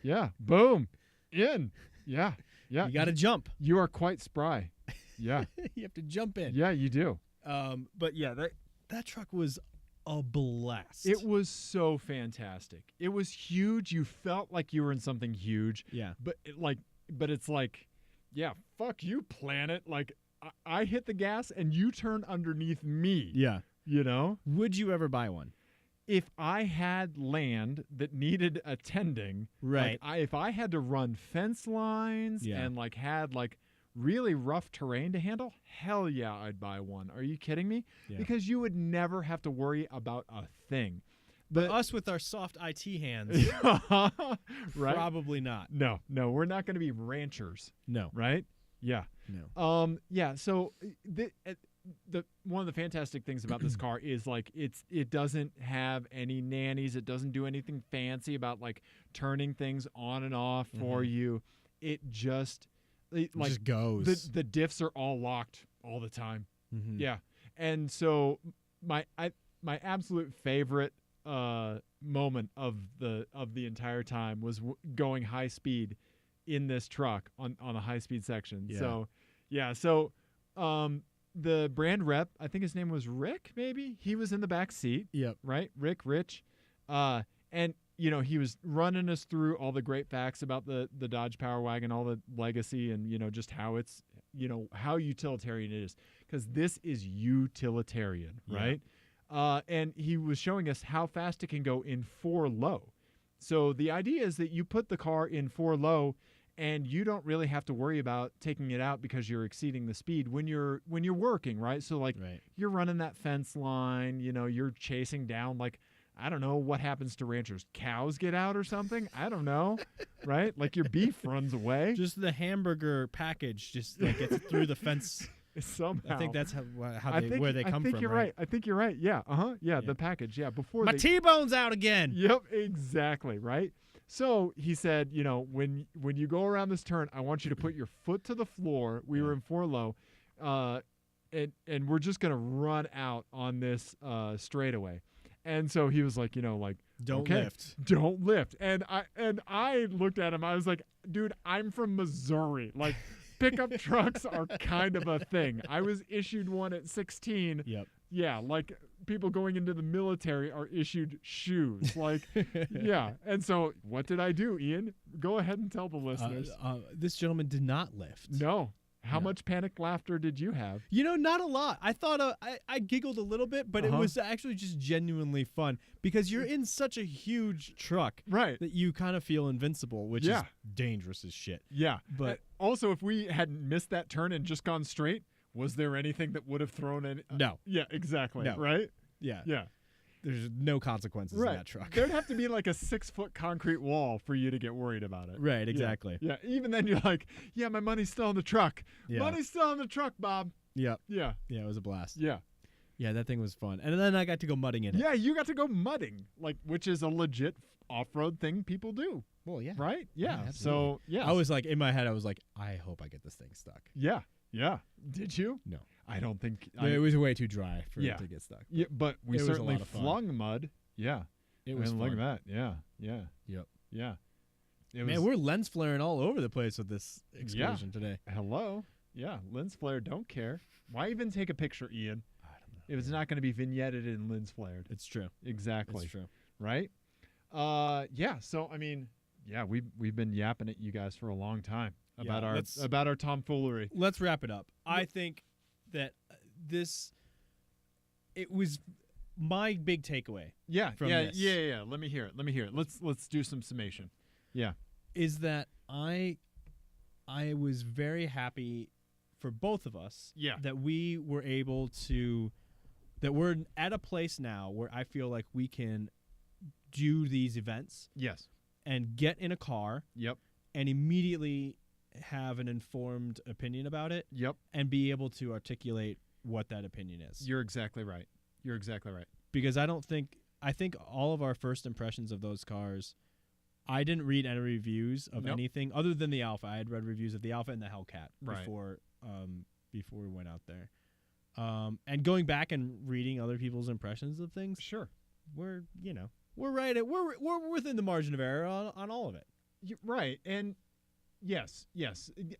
Yeah, boom, in. Yeah. You got to jump. You are quite spry. Yeah. You have to jump in. Yeah, you do. But yeah, that truck was a blast. It was so fantastic. It was huge. You felt like you were in something huge. Yeah. But it's like, yeah, fuck you, planet. Like, I hit the gas and you turn underneath me. Yeah. You know? Would you ever buy one? If I had land that needed attending, right? If I had to run fence lines and had really rough terrain to handle, hell yeah, I'd buy one. Are you kidding me? Yeah. Because you would never have to worry about a thing. But us with our soft IT hands, right? Probably not. No, we're not going to be ranchers. No. Right? Yeah. No. Yeah. So the one of the fantastic things about this car is it doesn't have any nannies. It doesn't do anything fancy about turning things on and off for you. It just just goes. The diffs are all locked all the time. Mm-hmm. Yeah. And so my absolute favorite moment of the entire time was going high speed in this truck on a high speed section. Yeah. So the brand rep, I think his name was Rick, maybe, he was in the back seat. Yep. Right? Rich. And he was running us through all the great facts about the Dodge Power Wagon, all the legacy, and just how it's how utilitarian it is, because this is utilitarian, right? And he was showing us how fast it can go in 4 low. So the idea is that you put the car in 4 low, and you don't really have to worry about taking it out because you're exceeding the speed when you're working, right? So like you're running that fence line, you're chasing down, like, I don't know what happens to ranchers. Cows get out or something? I don't know, right? Like your beef runs away. Just the hamburger package just like gets through the fence. Somehow. I think that's where they come from. I think you're right. I think you're right. Yeah. Yeah. The package. Yeah. Before my T-bone's out again. Yep. Exactly. Right. So he said, when you go around this turn, I want you to put your foot to the floor. We were in 4 low, and we're just gonna run out on this straightaway. And so he was like, don't lift. And I looked at him. I was like, dude, I'm from Missouri. Like, pickup trucks are kind of a thing. I was issued one at 16. Yep. Yeah, like people going into the military are issued shoes. Like, yeah. And so what did I do, Ian? Go ahead and tell the listeners. This gentleman did not lift. No. How much panicked laughter did you have? Not a lot. I thought I giggled a little bit, but it was actually just genuinely fun because you're in such a huge truck that you kind of feel invincible, which is dangerous as shit. Yeah. But also, if we hadn't missed that turn and just gone straight, was there anything that would have thrown any? No. Yeah, exactly. No. Right? Yeah. Yeah. There's no consequences in that truck. There'd have to be like a 6-foot concrete wall for you to get worried about it. Right, exactly. Yeah. Even then you're like, yeah, my money's still in the truck. Yeah. Money's still in the truck, Bob. Yep. Yeah. Yeah, it was a blast. Yeah. Yeah, that thing was fun. And then I got to go mudding in it. Yeah, you got to go mudding, which is a legit off-road thing people do. Well, yeah. Right? Yeah. So, yeah. I was like, in my head, I was like, I hope I get this thing stuck. Yeah. Yeah. Did you? No. I don't think. It was way too dry for it to get stuck. Yeah, but we certainly flung mud. Yeah. It was fun. Look at that. Yeah. Yeah. Yep. Yeah. Man, we're lens flaring all over the place with this excursion today. Hello. Yeah. Lens flare, don't care. Why even take a picture, Ian? I don't know. If it's not going to be vignetted and lens flared. It's true. Exactly. It's true. Right? Yeah. So, I mean, yeah, we've been yapping at you guys for a long time about our tomfoolery. Let's wrap it up. I think that it was my big takeaway. Yeah. From this. Yeah. Let me hear it. Let's do some summation. Yeah. Is that I was very happy for both of us. Yeah. That we were able to, that we're at a place now where I feel like we can do these events. Yes. And get in a car. Yep. And immediately have an informed opinion about it. Yep. And be able to articulate what that opinion is. You're exactly right. Because I think all of our first impressions of those cars, I didn't read any reviews of anything other than the Alfa. I had read reviews of the Alfa and the Hellcat before we went out there. And going back and reading other people's impressions of things, sure, we're within the margin of error on all of it. Right. And yes.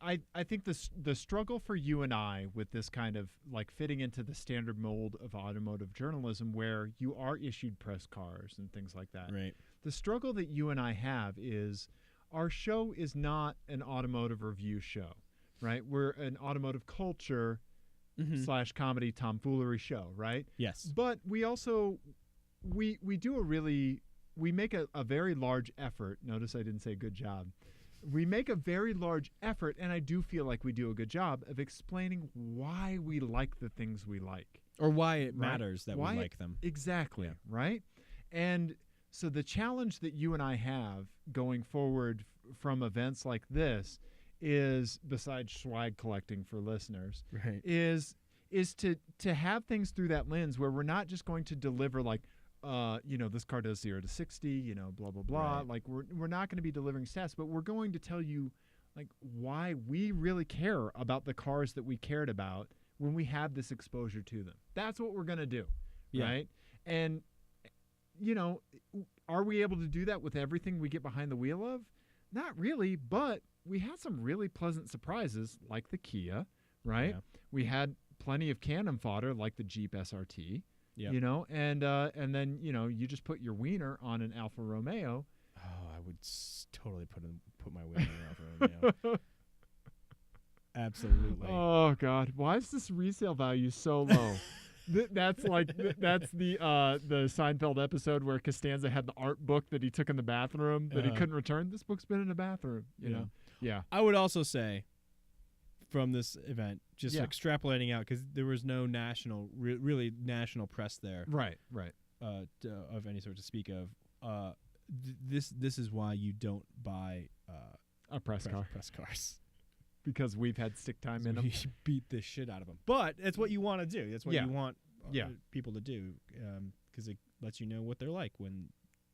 I think the struggle for you and I with this kind of like fitting into the standard mold of automotive journalism where you are issued press cars and things like that. Right. The struggle that you and I have is our show is not an automotive review show, right? We're an automotive culture / comedy tomfoolery show, right? Yes. But we also we make a very large effort. Notice I didn't say good job. We make a very large effort, and I do feel like we do a good job of explaining why we like the things we like. Or why it matters that we like them. Exactly, right? And so the challenge that you and I have going forward from events like this is, besides swag collecting for listeners, right, is to have things through that lens where we're not just going to deliver like, this car does 0 to 60, blah, blah, blah. Right. Like we're not going to be delivering stats, but we're going to tell you like why we really care about the cars that we cared about when we have this exposure to them. That's what we're going to do. Yeah. Right. And, are we able to do that with everything we get behind the wheel of? Not really, but we had some really pleasant surprises like the Kia, right? Yeah. We had plenty of cannon fodder like the Jeep SRT. Yep. And then, you just put your wiener on an Alfa Romeo. Oh, I would totally put my wiener on an Alfa Romeo. Absolutely. Oh, God. Why is this resale value so low? That's the Seinfeld episode where Costanza had the art book that he took in the bathroom that he couldn't return. This book's been in the bathroom, you know. Yeah. I would also say from this event, just extrapolating out, because there was no really national press there, right, of any sort to speak of. This is why you don't buy a press cars. Because we've had stick time in them. You beat the shit out of them. But that's what you want to do. That's what you want people to do, because it lets you know what they're like when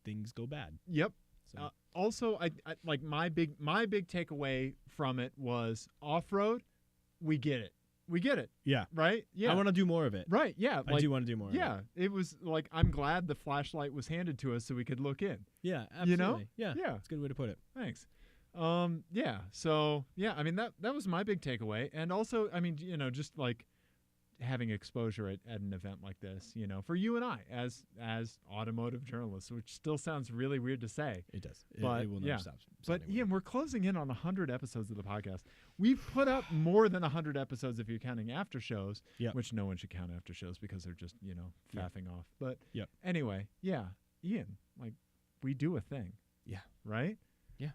things go bad. Yep. So. Also, I like my big takeaway from it was off-road. We get it. Yeah. Right? Yeah. I want to do more of it. Right. Yeah. I do want to do more of it. Yeah. It was like, I'm glad the flashlight was handed to us so we could look in. Yeah, absolutely. You know? Yeah. Yeah. That's a good way to put it. Thanks. Yeah. So, yeah, I mean, that was my big takeaway. And also, I mean, you know, just like having exposure at an event like this, you know, for you and I as automotive journalists, which still sounds really weird to say. It does. But it will never stop. But Ian, we're closing in on 100 episodes of the podcast. We've put up more than 100 episodes if you're counting after shows, which no one should count after shows because they're just, you know, faffing off. But anyway, Ian, like, we do a thing. Yeah. Right? Yeah.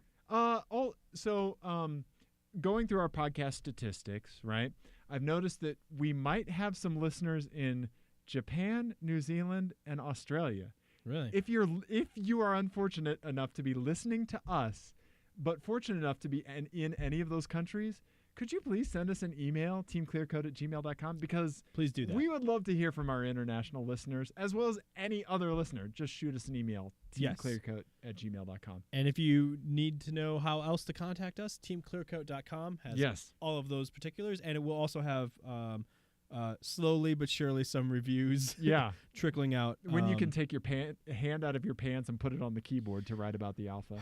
Going through our podcast statistics, right? I've noticed that we might have some listeners in Japan, New Zealand, and Australia. Really? If you are unfortunate enough to be listening to us, but fortunate enough to be in any of those countries, could you please send us an email, teamclearcoat@gmail.com? Because please do that. We would love to hear from our international listeners, as well as any other listener. Just shoot us an email, teamclearcoat@gmail.com. And if you need to know how else to contact us, teamclearcoat.com has all of those particulars, and it will also have slowly but surely some reviews trickling out. When you can take your hand out of your pants and put it on the keyboard to write about the Alfa.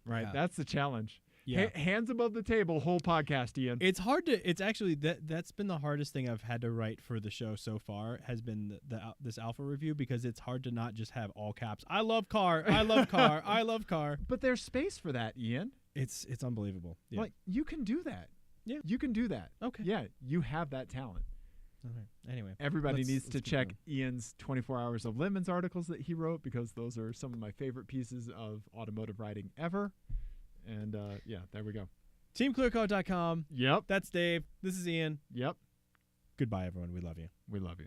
Right. That's the challenge. Yeah. Hands above the table, whole podcast, Ian. It's hard to. It's actually that's been the hardest thing I've had to write for the show so far has been this Alfa review, because it's hard to not just have all caps. I love car. I love car. I love car. But there's space for that, Ian. It's unbelievable. Yeah. Like, you can do that. Yeah. You can do that. Okay. Yeah. You have that talent. Okay. Anyway, everybody needs to check Ian's 24 Hours of Lemons articles that he wrote, because those are some of my favorite pieces of automotive writing ever. And, there we go. TeamClearCoat.com. Yep. That's Dave. This is Ian. Yep. Goodbye, everyone. We love you. We love you.